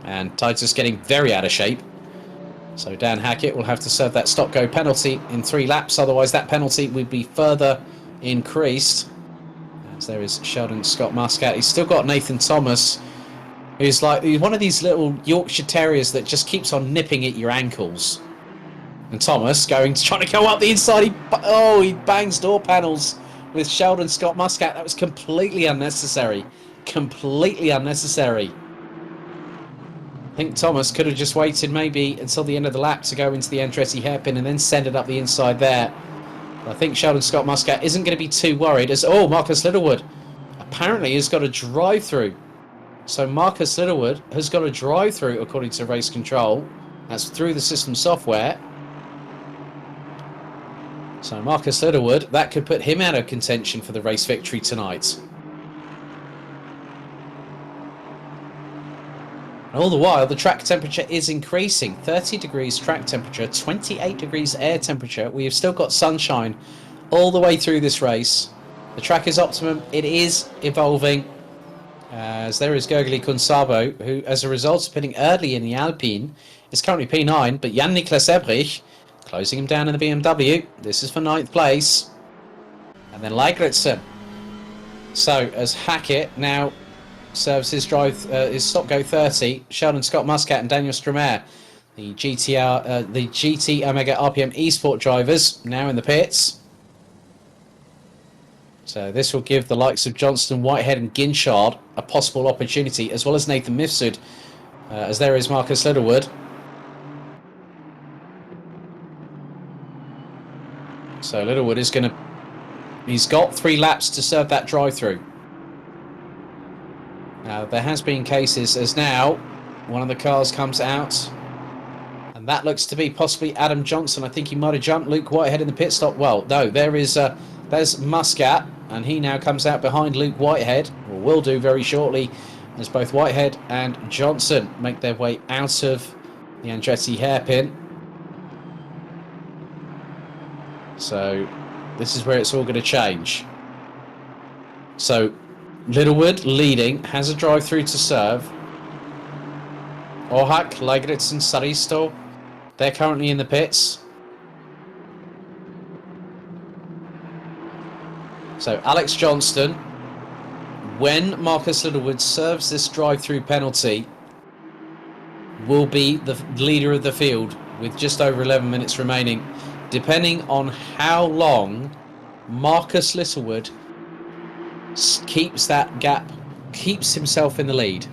And Titus getting very out of shape. So Dan Hackett will have to serve that stop-go penalty in 3 laps. Otherwise, that penalty would be further increased. As there is Sheldon Scott Muscat. He's still got Nathan Thomas, who's like one of these little Yorkshire Terriers that just keeps on nipping at your ankles. And Thomas trying to go up the inside. He bangs door panels with Sheldon Scott Muscat. That was completely unnecessary. Completely unnecessary. I think Thomas could have just waited maybe until the end of the lap to go into the Andretti hairpin and then send it up the inside there. But I think Sheldon Scott Muscat isn't going to be too worried, as Marcus Littlewood apparently has got a drive-through. So Marcus Littlewood has got a drive-through according to race control. That's through the system software. So Marcus Littlewood, that could put him out of contention for the race victory tonight. And all the while, the track temperature is increasing. 30 degrees track temperature, 28 degrees air temperature. We have still got sunshine all the way through this race. The track is optimum. It is evolving. As there is Gergely Kunsabo, who, as a result of pitting early in the Alpine, is currently P9. But Jan-Niklas Ebrich closing him down in the BMW. This is for 9th place. And then Lagritson. So, as Hackett now serves his his stop go 30, Sheldon Scott Muscat and Daniel Stramer, the GT Omega RPM Esport drivers, now in the pits. So this will give the likes of Johnston, Whitehead and Ginchard a possible opportunity, as well as Nathan Mifsud, as there is Marcus Littlewood. So Littlewood is going to... He's got 3 laps to serve that drive-through. Now, there has been cases as now one of the cars comes out, and that looks to be possibly Adam Johnson. I think he might have jumped Luke Whitehead in the pit stop. Well, no, there's Muscat, and he now comes out behind Luke Whitehead, or will do very shortly, as both Whitehead and Johnson make their way out of the Andretti hairpin. So this is where it's all going to change. So Littlewood leading, has a drive through to serve. Ohak, Lageritz and Saristo, they're currently in the pits. So Alex Johnston, when Marcus Littlewood serves this drive-through penalty, will be the leader of the field with just over 11 minutes remaining, depending on how long Marcus Littlewood keeps that gap, keeps himself in the lead.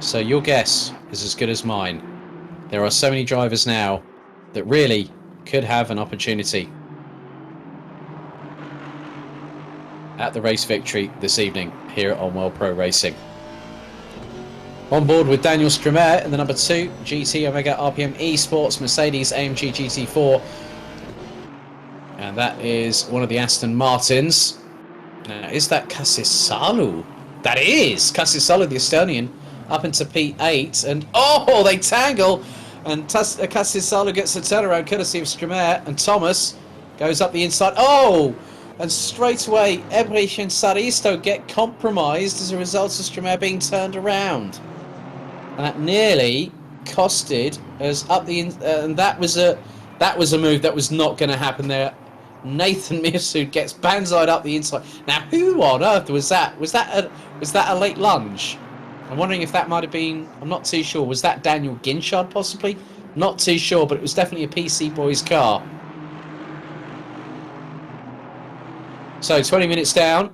So your guess is as good as mine. There are so many drivers now that really could have an opportunity at the race victory this evening here on World Pro Racing. On board with Daniel Stramer in the number 2 GT Omega RPM Esports Mercedes AMG GT4, and that is one of the Aston Martins. Now, is that Kasisalu? That is Kasisalu, the Estonian, up into P8, and oh, they tangle, and Kasisalu gets the turnaround courtesy of Stramer, and Thomas goes up the inside. Oh, and straight away Ebrich and Saristo get compromised as a result of Stramer being turned around, and that nearly costed us up the and that was a move that was not going to happen there. Nathan Mirsud gets banzaied up the inside. Now, who on earth was that? Was that a late lunge? I'm wondering if that might have been, I'm not too sure. Was that Daniel Ginchard possibly? Not too sure, but it was definitely a PC boy's car. So 20 minutes down,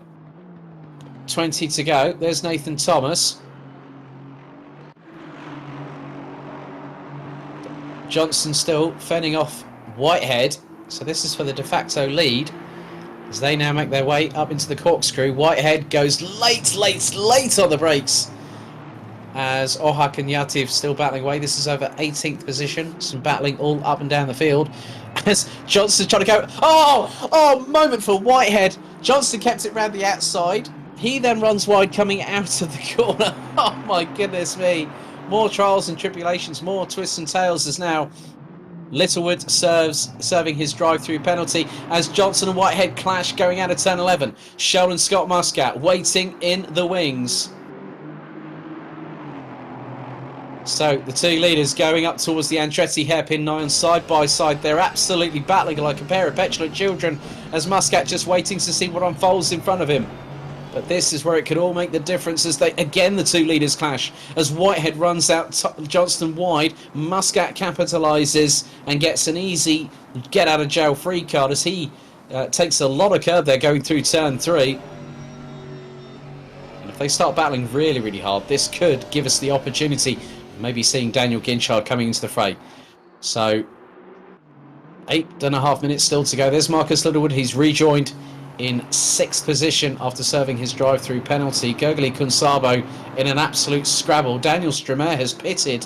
20 to go. There's Nathan Thomas. Johnson still fending off Whitehead. So this is for the de facto lead as they now make their way up into the corkscrew. Whitehead goes late on the brakes as Ohak and Yativ still battling away. This is over 18th position. Some battling all up and down the field as Johnson trying to go. Oh, moment for Whitehead. Johnson kept it round the outside. He then runs wide coming out of the corner. Oh my goodness me. More trials and tribulations, more twists and tails as now Littlewood serving his drive-through penalty as Johnson and Whitehead clash going out of turn 11. Sheldon Scott Muscat waiting in the wings. So the two leaders going up towards the Andretti hairpin 9 side by side. They're absolutely battling like a pair of petulant children as Muscat just waiting to see what unfolds in front of him. But this is where it could all make the difference as the two leaders clash. As Whitehead runs out Johnston wide, Muscat capitalises and gets an easy get-out-of-jail-free card as he takes a lot of curb there going through turn 3. And if they start battling really, really hard, this could give us the opportunity of maybe seeing Daniel Ginchard coming into the fray. So, 8.5 minutes still to go. There's Marcus Littlewood. He's rejoined in 6th position after serving his drive-through penalty. Gergely Kunsabo in an absolute scrabble. Daniel Stramer has pitted.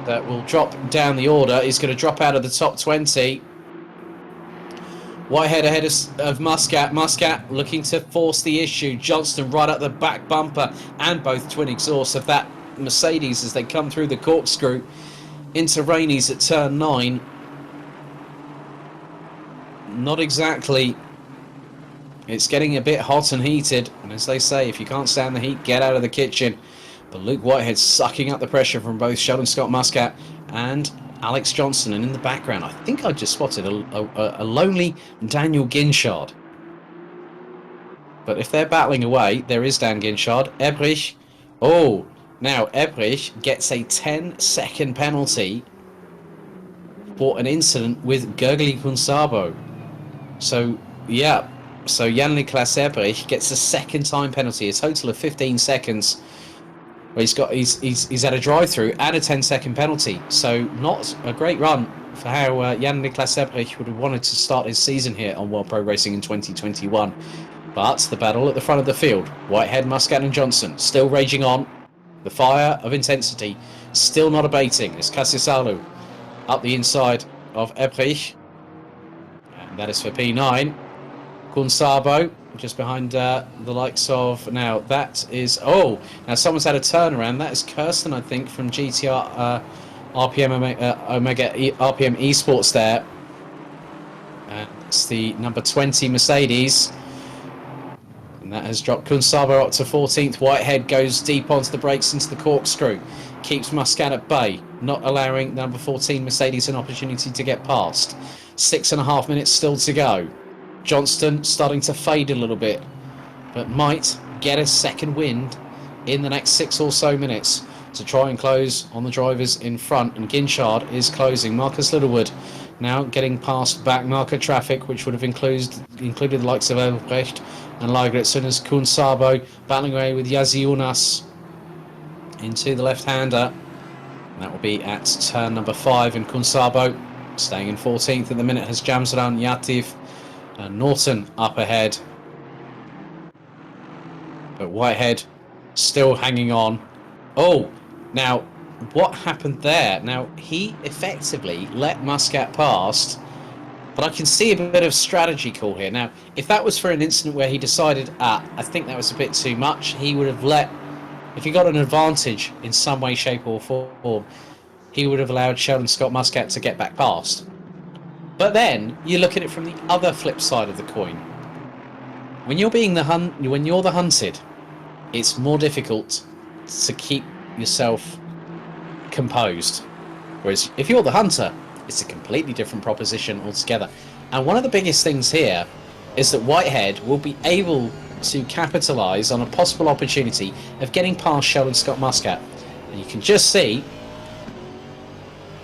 That will drop down the order. He's going to drop out of the top 20. Whitehead ahead of Muscat. Muscat looking to force the issue. Johnston right at the back bumper and both twin exhausts of that Mercedes as they come through the corkscrew into Rainey's at turn 9. Not exactly. It's getting a bit hot and heated, and as they say, if you can't stand the heat, get out of the kitchen. But Luke Whitehead sucking up the pressure from both Sheldon Scott Muscat and Alex Johnson, and in the background I think I just spotted a lonely Daniel Ginchard. But if they're battling away, there is Dan Ginchard. Ebrich, now Ebrich gets a 10-second penalty for an incident with Gergely Kunsabo. So, yeah. So Jan-Niklas Ebrich gets a second time penalty, a total of 15 seconds. Well, he's had a drive-through and a 10-second penalty. So not a great run for how Jan-Niklas Ebrich would have wanted to start his season here on World Pro Racing in 2021. But the battle at the front of the field, Whitehead, Muscat and Johnson still raging on. The fire of intensity still not abating. It's Kasisalu up the inside of Ebrich. And that is for P9. Kunsabo just behind the likes of, now that is, now someone's had a turnaround. That is Kirsten, I think, from GTR RPM Esports there. And it's the number 20 Mercedes. And that has dropped Kunsabo up to 14th. Whitehead goes deep onto the brakes into the corkscrew. Keeps Muscat at bay, not allowing number 14 Mercedes an opportunity to get past. 6.5 minutes still to go. Johnston starting to fade a little bit, but might get a second wind in the next 6 or so minutes to try and close on the drivers in front. And Ginchard is closing. Marcus Littlewood now getting past back marker traffic, which would have included the likes of Elbrecht and Liger, as soon as Kunsabo battling away with Yaziunas into the left-hander. That will be at turn number 5, and Kunsabo staying in 14th at the minute has Jamsaran, Yativ and Norton up ahead. But Whitehead still hanging on. Oh, now what happened there? Now he effectively let Muscat past, but I can see a bit of strategy call here. Now, if that was for an incident where he decided, I think that was a bit too much, he would have let, if he got an advantage in some way, shape or form, he would have allowed Sheldon Scott Muscat to get back past. But then you look at it from the other flip side of the coin. When you're being the hunted, it's more difficult to keep yourself composed. Whereas if you're the hunter, it's a completely different proposition altogether. And one of the biggest things here is that Whitehead will be able to capitalise on a possible opportunity of getting past Sheldon Scott Muscat. And you can just see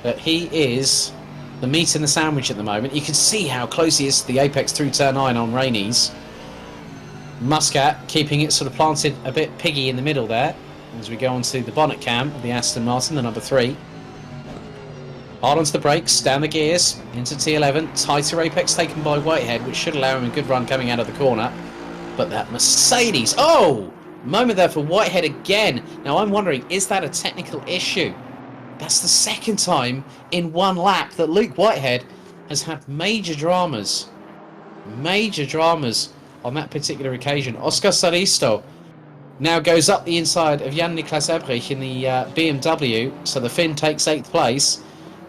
that he is the meat in the sandwich at the moment. You can see how close he is to the apex through turn 9 on Rainey's. Muscat keeping it sort of planted a bit piggy in the middle there as we go onto the bonnet cam of the Aston Martin, the number 3. Hard onto the brakes, down the gears, into T11. Tighter apex taken by Whitehead, which should allow him a good run coming out of the corner. But that Mercedes, oh! Moment there for Whitehead again. Now I'm wondering, is that a technical issue? That's the second time in one lap that Luke Whitehead has had major dramas on that particular occasion. Oscar Saristo now goes up the inside of Jan-Niklas Ebrich in the BMW, so the Finn takes 8th place.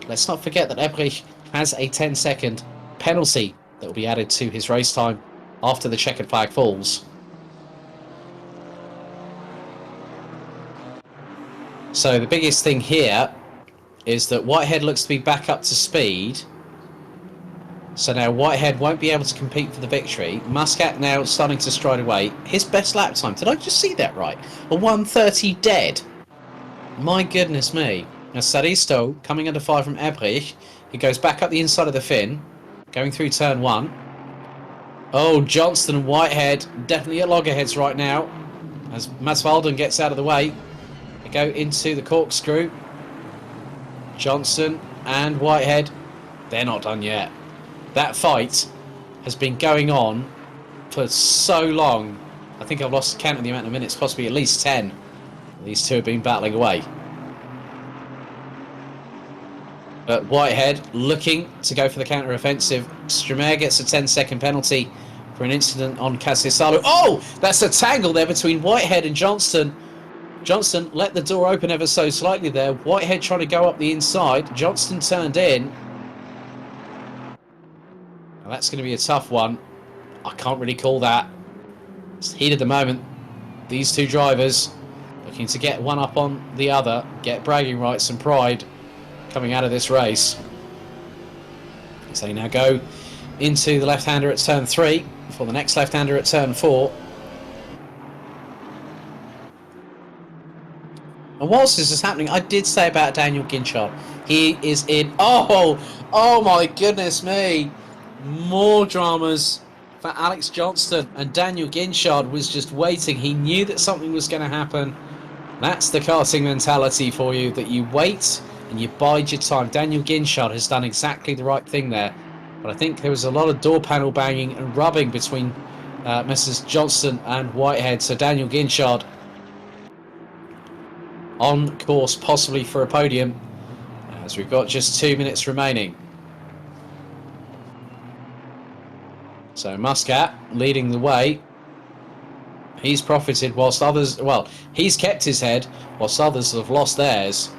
Let's not forget that Ebrich has a 10-second penalty that will be added to his race time after the checkered flag falls. So the biggest thing here is that Whitehead looks to be back up to speed. So now Whitehead won't be able to compete for the victory. Muscat now starting to stride away. His best lap time, did I just see that right? A 1:30 dead. My goodness me. Now Saristo coming under fire from Ebrich. He goes back up the inside of the Finn, going through turn 1. Oh, Johnston and Whitehead definitely at loggerheads right now as Mats Walden gets out of the way. They go into the corkscrew. Johnson and Whitehead, they're not done yet. That fight has been going on for so long. I think I've lost count of the amount of minutes, possibly at least 10. These two have been battling away. But Whitehead looking to go for the counter-offensive. Stremer gets a 10-second penalty for an incident on Cassisalu. Oh, that's a tangle there between Whitehead and Johnston. Johnston let the door open ever so slightly there. Whitehead trying to go up the inside. Johnston turned in. Now that's going to be a tough one. I can't really call that. It's heat at the moment. These two drivers looking to get one up on the other, get bragging rights and pride coming out of this race. As they now go into the left-hander at turn 3 for the next left-hander at turn 4. And whilst this is happening, I did say about Daniel Ginchard. He is in... Oh my goodness me. More dramas for Alex Johnston. And Daniel Ginchard was just waiting. He knew that something was going to happen. That's the karting mentality for you, that you wait and you bide your time. Daniel Ginchard has done exactly the right thing there. But I think there was a lot of door panel banging and rubbing between Messrs. Johnston and Whitehead. So Daniel Ginchard on course possibly for a podium, as we've got just 2 minutes remaining. So Muscat leading the way. He's profited whilst others, well, he's kept his head whilst others have lost theirs.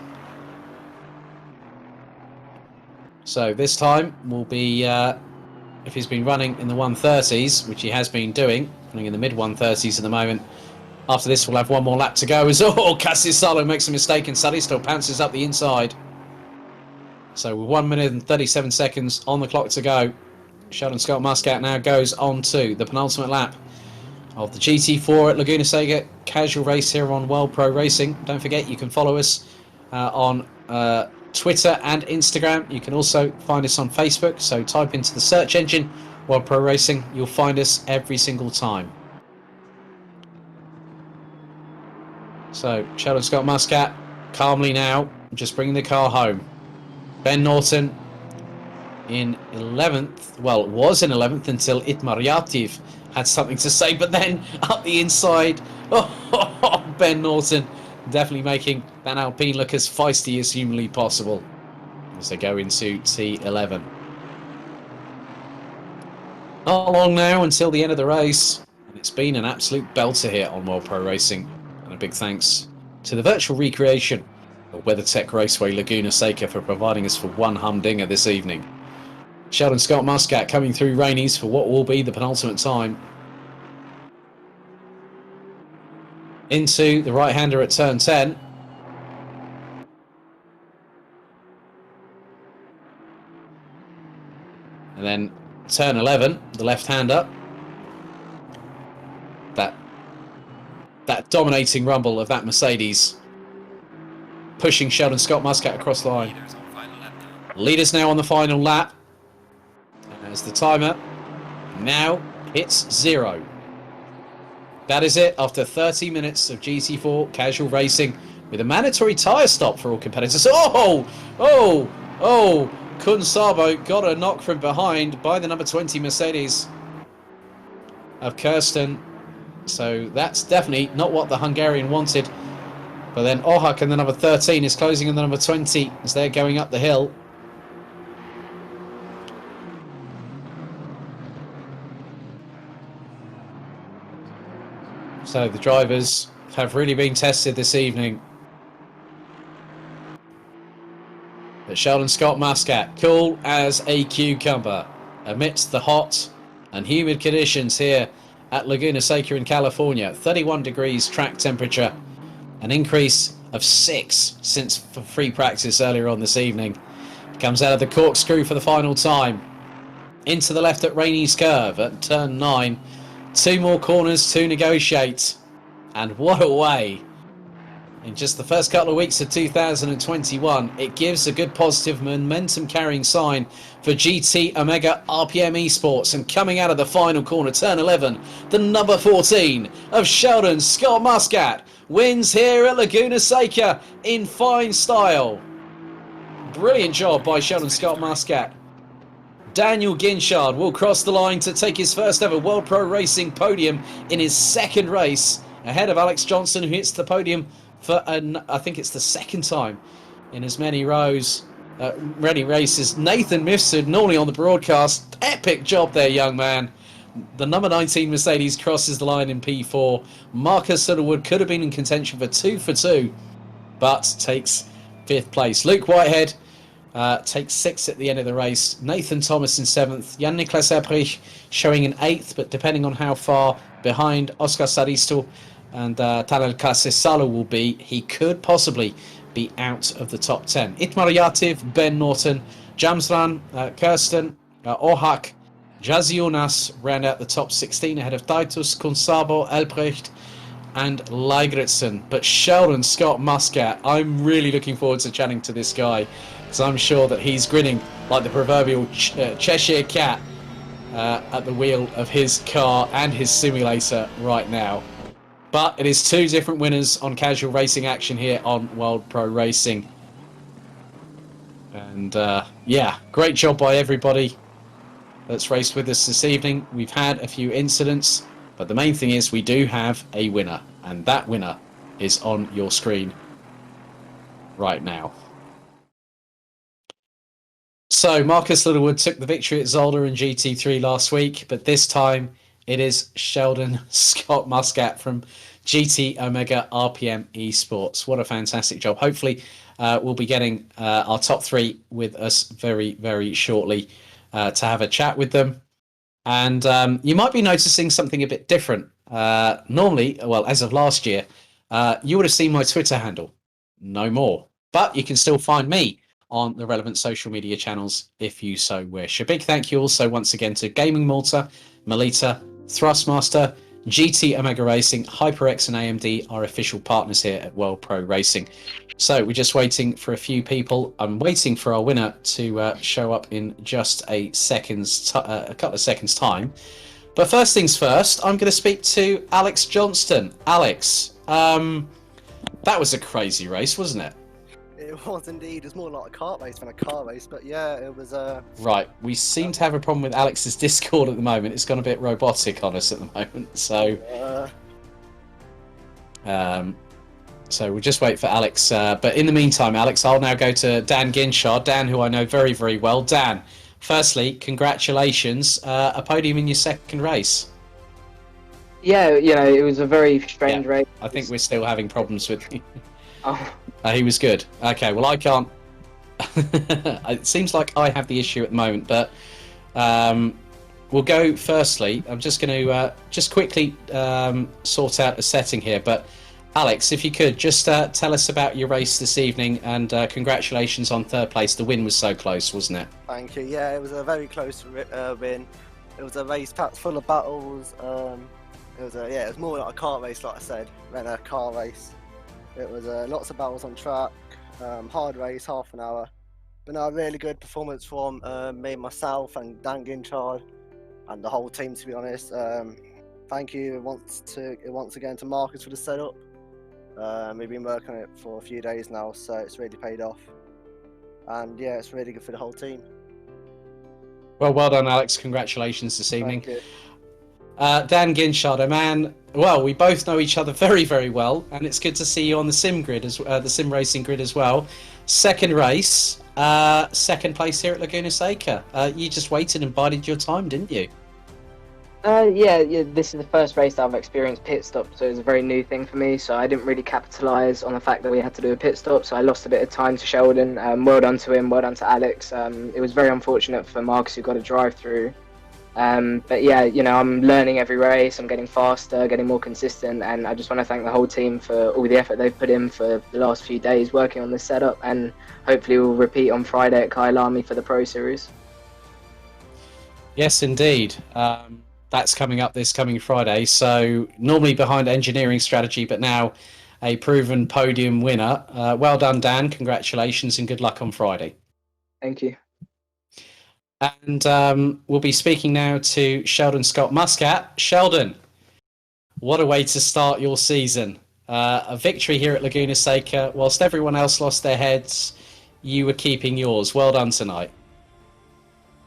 So this time will be, if he's been running in the 130s, which he has been doing, running in the mid 130s at the moment. After this, we'll have one more lap to go as Cassisalo makes a mistake and Sadi still pounces up the inside. So with 1 minute and 37 seconds on the clock to go, Sheldon Scott Muscat now goes on to the penultimate lap of the GT4 at Laguna Seca casual race here on World Pro Racing. Don't forget, you can follow us on Twitter and Instagram. You can also find us on Facebook. So type into the search engine World Pro Racing. You'll find us every single time. So Sheldon Scott Muscat calmly now just bringing the car home. Ben Norton in 11th. Well, was in 11th until Itmar Yativ had something to say, but then up the inside, Ben Norton definitely making Van Alpine look as feisty as humanly possible as they go into T11. Not long now until the end of the race, and it's been an absolute belter here on World Pro Racing. And a big thanks to the virtual recreation of WeatherTech Raceway Laguna Seca for providing us for one humdinger this evening. Sheldon Scott Muscat coming through Rainies for what will be the penultimate time. Into the right-hander at turn 10. And then turn 11, the left-hander. That dominating rumble of that Mercedes pushing Sheldon Scott Muscat across the line. Leaders now on the final lap. And as the timer now hits 0. That is it after 30 minutes of GT4 casual racing with a mandatory tyre stop for all competitors. Kun Sabo got a knock from behind by the number 20 Mercedes of Kirsten. So that's definitely not what the Hungarian wanted. But then Ohak and the number 13 is closing on the number 20 as they're going up the hill. So the drivers have really been tested this evening. But Sheldon Scott Muscat, cool as a cucumber amidst the hot and humid conditions here at Laguna Seca in California. 31 degrees track temperature, an increase of 6 since free practice earlier on this evening. Comes out of the corkscrew for the final time. Into the left at Rainey's Curve at turn 9. 2 more corners to negotiate. And what a way. In just the first couple of weeks of 2021, it gives a good positive momentum carrying sign for GT Omega RPM Esports. And coming out of the final corner, turn 11, the number 14 of Sheldon Scott Muscat wins here at Laguna Seca in fine style. Brilliant job by Sheldon Scott Muscat. Daniel Ginchard will cross the line to take his first ever World Pro Racing podium in his second race, ahead of Alex Johnson, who hits the podium for, I think it's the second time in as many races. Nathan Mifsud, normally on the broadcast, epic job there, young man. The number 19 Mercedes crosses the line in P4. Marcus Littlewood could have been in contention for 2 for 2, but takes 5th place. Luke Whitehead takes 6th at the end of the race. Nathan Thomas in 7th. Jan-Niklas Ebrich showing in 8th, but depending on how far behind Oscar Saristo and Tanel Kasesalo will be, he could possibly be out of the top 10. Itmar Yativ, Ben Norton, Jamsran, Kirsten, Ohak, Jazionas round out the top 16 ahead of Titus, Konsabo, Elbrecht and Leigritsen. But Sheldon Scott Muscat, I'm really looking forward to chatting to this guy, because I'm sure that he's grinning like the proverbial Cheshire cat at the wheel of his car and his simulator right now. But it is 2 different winners on casual racing action here on World Pro Racing. And yeah, great job by everybody that's raced with us this evening. We've had a few incidents, but the main thing is we do have a winner, and that winner is on your screen right now. So Marcus Littlewood took the victory at Zolder in GT3 last week, but this time it is Sheldon Scott Muscat from GT Omega RPM Esports. What a fantastic job. Hopefully, we'll be getting our top 3 with us very, very shortly to have a chat with them. And you might be noticing something a bit different. Normally, well, as of last year, you would have seen my Twitter handle. No more. But you can still find me on the relevant social media channels if you so wish. A big thank you also once again to Gaming Malta, Melita, Thrustmaster, GT Omega Racing, HyperX and AMD, our official partners here at World Pro Racing. So we're just waiting for a few people. I'm waiting for our winner to show up in just a couple of seconds time. But first things first, I'm going to speak to Alex Johnston. Alex, that was a crazy race, wasn't it? It was indeed. It's more like a kart race than a car race, but yeah, it was. Right, we seem to have a problem with Alex's Discord at the moment. It's gone a bit robotic on us at the moment, so so we'll just wait for Alex. But in the meantime, Alex, I'll now go to Dan Ginshard. Dan, who I know very, very well. Dan, firstly, congratulations, a podium in your second race. Yeah, it was a very strange race. I think we're still having problems with. Oh. He was good. Okay, well, I can't. It seems like I have the issue at the moment, but we'll go firstly. I'm just going to just quickly sort out the setting here. But Alex, if you could just tell us about your race this evening, and congratulations on third place. The win was so close, wasn't it? Thank you. Yeah, it was a very close win. It was a race packed full of battles. It was more like a kart race, like I said, than a car race. It was lots of battles on track, hard race, half an hour. But no, a really good performance from me, myself, and Dan Ginchard, and the whole team, to be honest. Thank you once again to Marcus for the setup. We've been working on it for a few days now, so it's really paid off. And yeah, it's really good for the whole team. Well done, Alex. Congratulations this evening. Thank you. Dan Ginshard, a man. Well, we both know each other very, very well, and it's good to see you on the sim grid, the sim racing grid as well. Second race, second place here at Laguna Seca. You just waited and bided your time, didn't you? Yeah. This is the first race that I've experienced pit stop, so it was a very new thing for me. So I didn't really capitalise on the fact that we had to do a pit stop. So I lost a bit of time to Sheldon. Well done to him. Well done to Alex. It was very unfortunate for Marcus, who got a drive through. But yeah, I'm learning every race. I'm getting faster, getting more consistent, and I just want to thank the whole team for all the effort they've put in for the last few days working on this setup, and hopefully we'll repeat on Friday at Kailami for the Pro Series. Yes, indeed. That's coming up this coming Friday. So normally behind engineering strategy, but now a proven podium winner. Well done, Dan. Congratulations and good luck on Friday. Thank you. And we'll be speaking now to Sheldon Scott Muscat. Sheldon, what a way to start your season. A victory here at Laguna Seca. Whilst everyone else lost their heads, you were keeping yours. Well done tonight.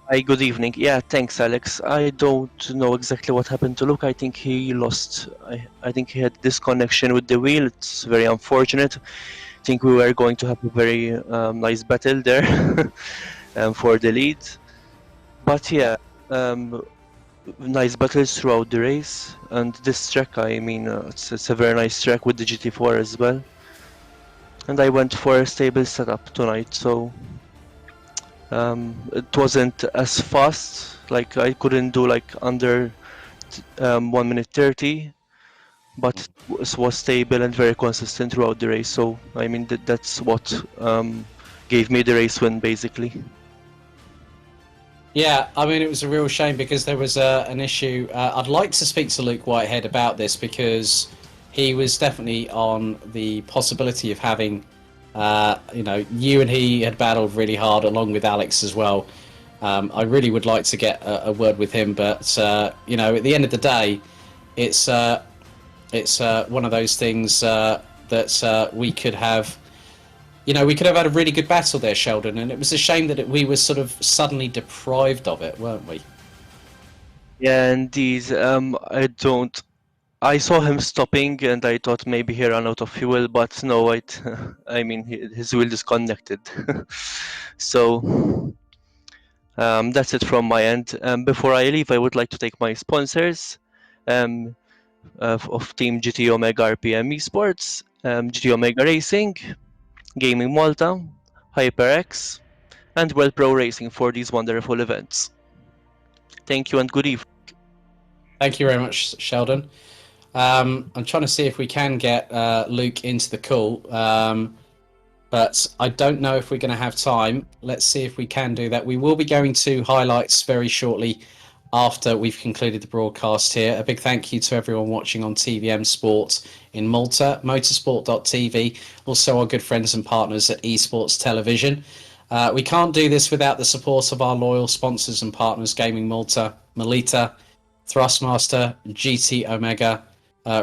Hi, good evening. Yeah, thanks, Alex. I don't know exactly what happened to Luke. I think he lost. I think he had disconnection with the wheel. It's very unfortunate. I think we were going to have a very nice battle there for the lead. But yeah, nice battles throughout the race, and this track, I mean, it's a very nice track with the GT4 as well. And I went for a stable setup tonight, so it wasn't as fast. Like I couldn't do like under 1 minute 30, but it was stable and very consistent throughout the race. So I mean that's what gave me the race win, basically. Yeah, I mean, it was a real shame because there was an issue. I'd like to speak to Luke Whitehead about this because he was definitely on the possibility of having, you and he had battled really hard along with Alex as well. I really would like to get a word with him, but, at the end of the day, it's one of those things that we could have... we could have had a really good battle there, Sheldon, and it was a shame that we were sort of suddenly deprived of it, weren't we? Yeah, indeed. I saw him stopping, and I thought maybe he ran out of fuel, but no, I mean, his wheel disconnected. So that's it from my end. Before I leave, I would like to thank my sponsors. of Team GT Omega RPM Esports, GT Omega Racing, Gaming Malta, HyperX, and World Pro Racing for these wonderful events. Thank you and good evening. Thank you very much, Sheldon. I'm trying to see if we can get Luke into the call, but I don't know if we're going to have time. Let's see if we can do that. We will be going to highlights very shortly after we've concluded the broadcast here. A big thank you to everyone watching on TVM Sport in Malta, motorsport.tv, also our good friends and partners at Esports Television. We can't do this without the support of our loyal sponsors and partners, Gaming Malta, Melita, Thrustmaster, GT Omega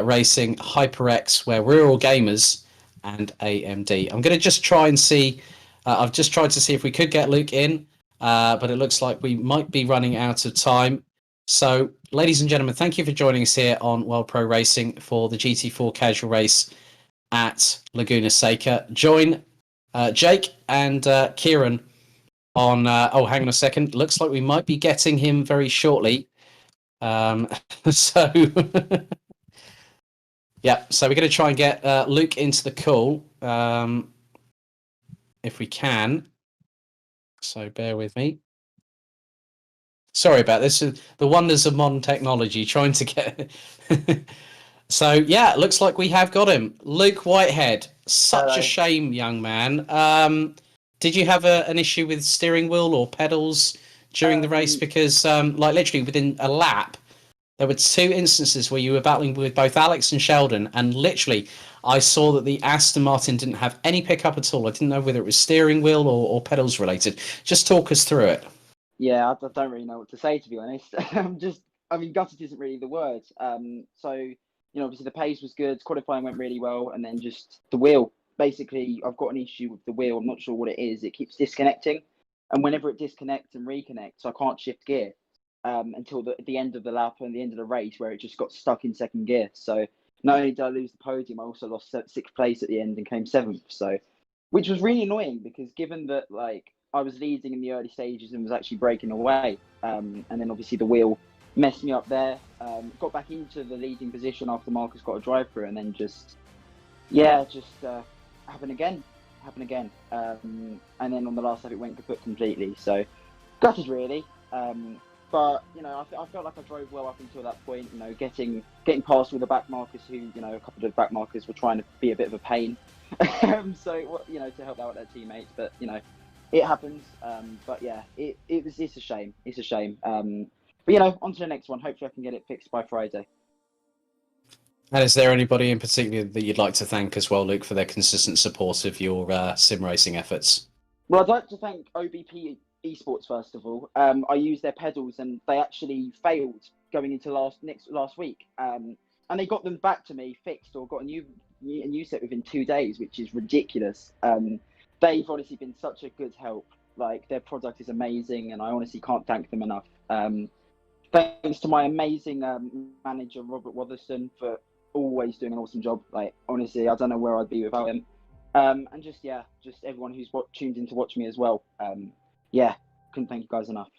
Racing, HyperX, where we're all gamers, and AMD. I'm going to just try and see. I've just tried to see if we could get Luke in, but it looks like we might be running out of time. So, ladies and gentlemen, thank you for joining us here on World Pro Racing for the GT4 casual race at Laguna Seca. Join Jake and Kieran on. Oh, hang on a second. Looks like we might be getting him very shortly. So. Yeah, so we're going to try and get Luke into the call, if we can. So bear with me. Sorry about this. The wonders of modern technology, trying to get... So, yeah, it looks like we have got him. Luke Whitehead. Such Hello. a shame, young man. Did you have an issue with steering wheel or pedals during the race? Because, like, literally within a lap, there were two instances where you were battling with both Alex and Sheldon, and literally I saw that the Aston Martin didn't have any pickup at all. I didn't know whether it was steering wheel or pedals related. Just talk us through it. Yeah, I don't really know what to say, to be honest. Gutted isn't really the word. Obviously the pace was good, qualifying went really well, and then just the wheel. Basically, I've got an issue with the wheel. I'm not sure what it is. It keeps disconnecting, and whenever it disconnects and reconnects, I can't shift gear. Until the end of the lap and the end of the race, where it just got stuck in second gear. So not only did I lose the podium, I also lost sixth place at the end and came seventh. So, which was really annoying because given that I was leading in the early stages and was actually breaking away, and then obviously the wheel messed me up there. Got back into the leading position after Marcus got a drive through, and then happened again. And then on the last lap it went kaput completely. So gutted really. But I felt like I drove well up until that point. Getting past all the back markers who, a couple of the back markers were trying to be a bit of a pain. To help out their teammates. But it happens. But yeah, it's a shame. It's a shame. But on to the next one. Hopefully, I can get it fixed by Friday. And is there anybody in particular that you'd like to thank as well, Luke, for their consistent support of your sim racing efforts? Well, I'd like to thank OBP Esports first of all. I used their pedals and they actually failed going into last week, and they got them back to me fixed or got a new set within 2 days, which is ridiculous. They've honestly been such a good help. Their product is amazing, and I honestly can't thank them enough. Thanks to my amazing manager Robert Watherson for always doing an awesome job. Honestly, I don't know where I'd be without him. And just everyone who's tuned in to watch me as well. Couldn't thank you guys enough.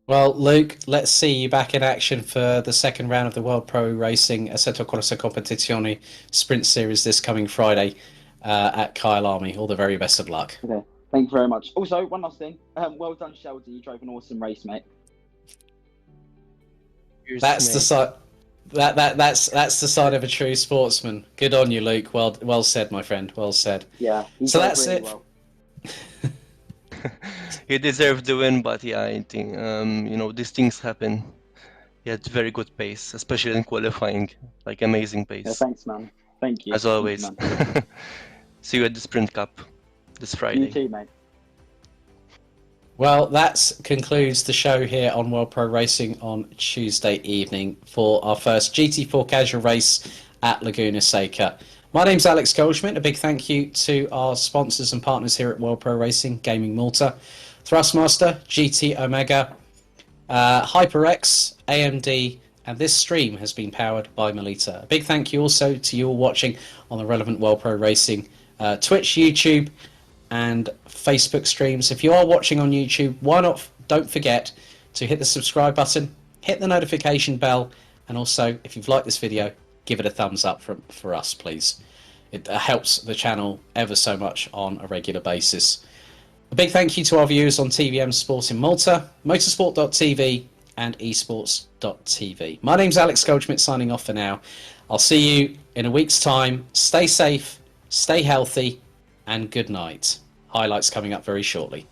Well, Luke, let's see you back in action for the second round of the World Pro Racing Assetto Corsa Competizione Sprint Series this coming Friday at Kyle Army. All the very best of luck. Okay, thank you very much. Also, one last thing. Well done, Sheldon. You drove an awesome race, mate. That's the side. That's the side of a true sportsman. Good on you, Luke. Well said, my friend. Well said. Yeah. So that's really it. Well. He deserved the win, but yeah, I think these things happen. He had very good pace, especially in qualifying. Amazing pace. Yeah, thanks, man. Thank you. As always. Thanks, See you at the Sprint Cup this Friday. You too, mate. Well, that concludes the show here on World Pro Racing on Tuesday evening for our first GT4 casual race at Laguna Seca. My name's Alex Goldschmidt. A big thank you to our sponsors and partners here at World Pro Racing, Gaming Malta, Thrustmaster, GT Omega, HyperX, AMD, and this stream has been powered by Melita. A big thank you also to you all watching on the relevant World Pro Racing Twitch, YouTube, and Facebook streams. If you are watching on YouTube, don't forget to hit the subscribe button, hit the notification bell, And also, if you've liked this video, give it a thumbs up for us, please. It helps the channel ever so much on a regular basis. A big thank you to our viewers on TVM Sport in Malta, motorsport.tv and esports.tv. My name's Alex Goldschmidt signing off for now. I'll see you in a week's time. Stay safe, stay healthy, and good night. Highlights coming up very shortly.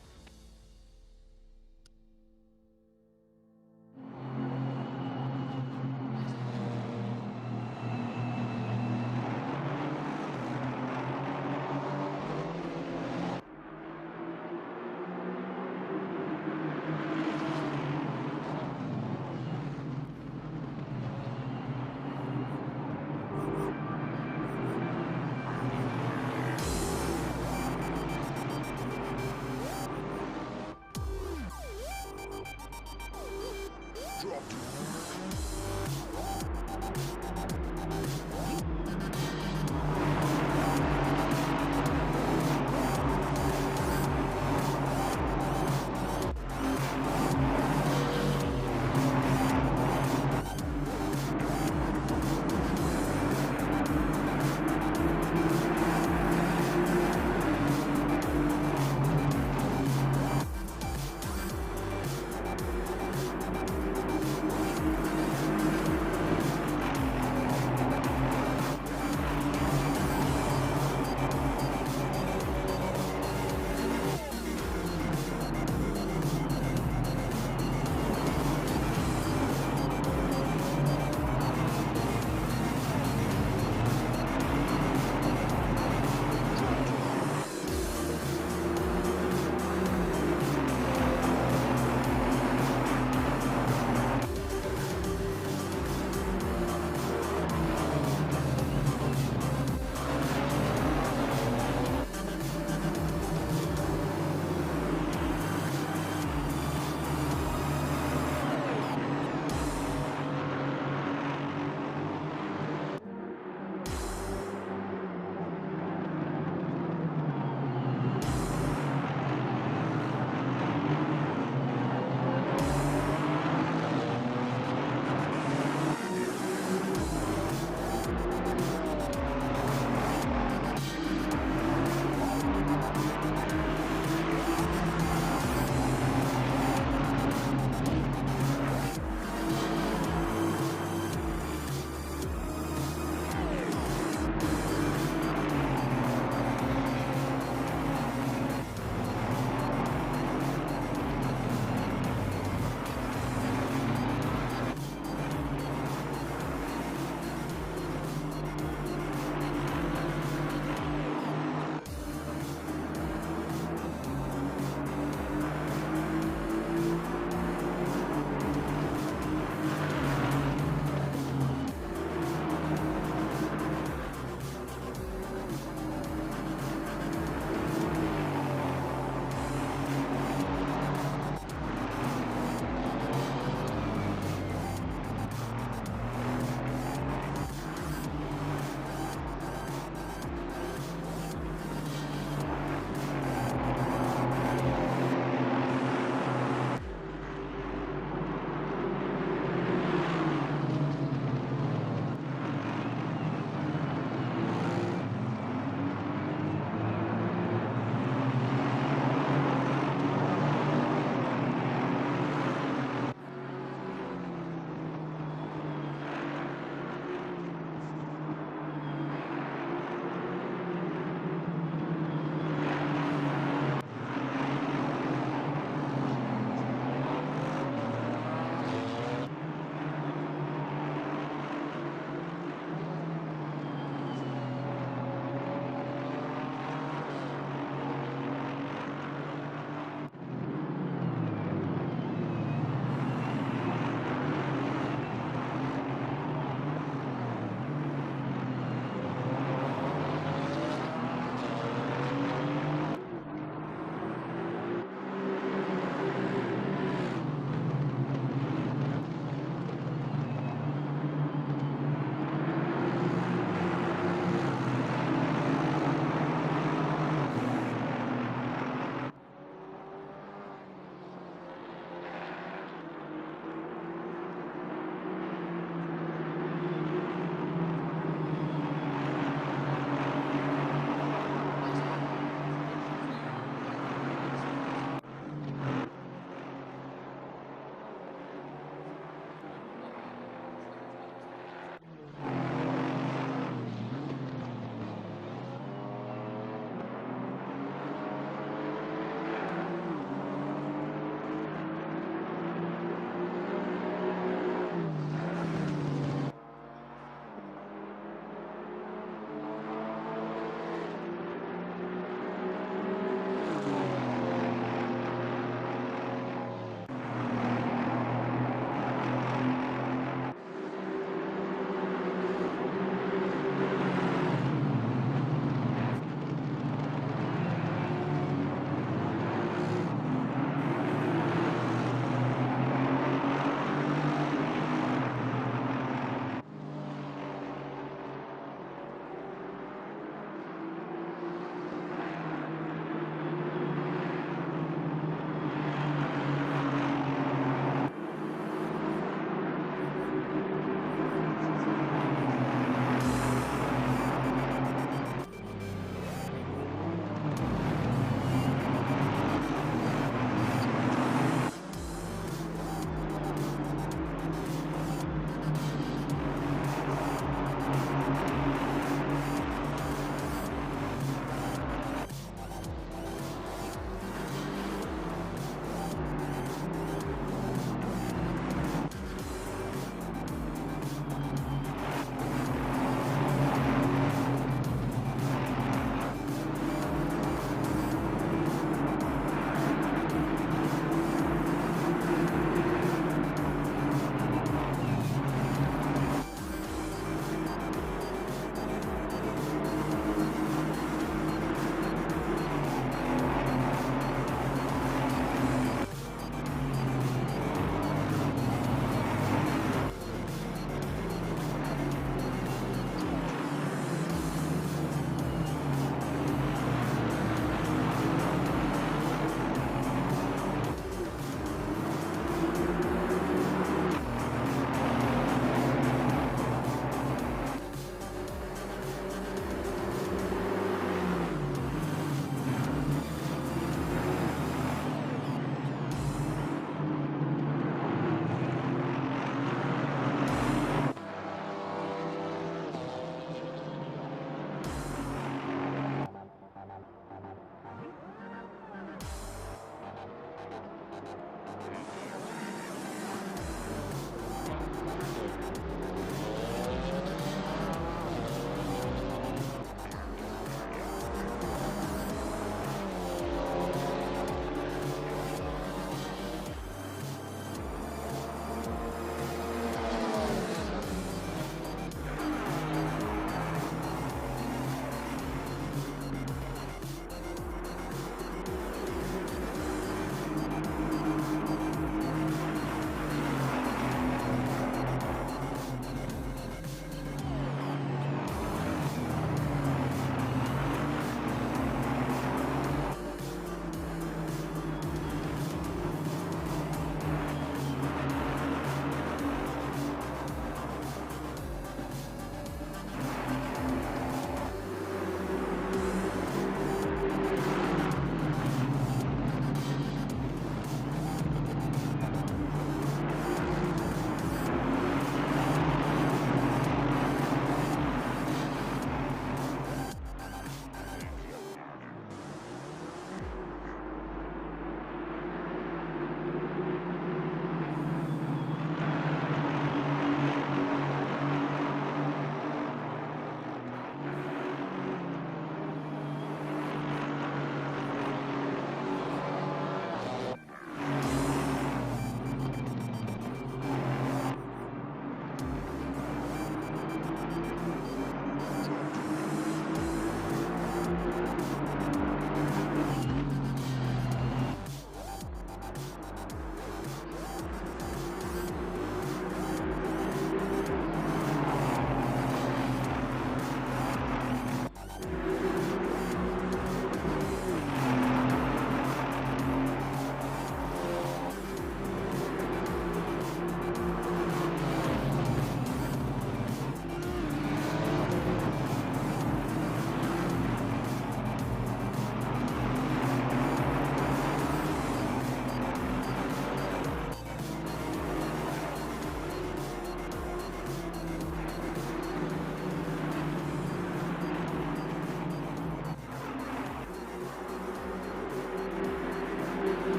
Drop to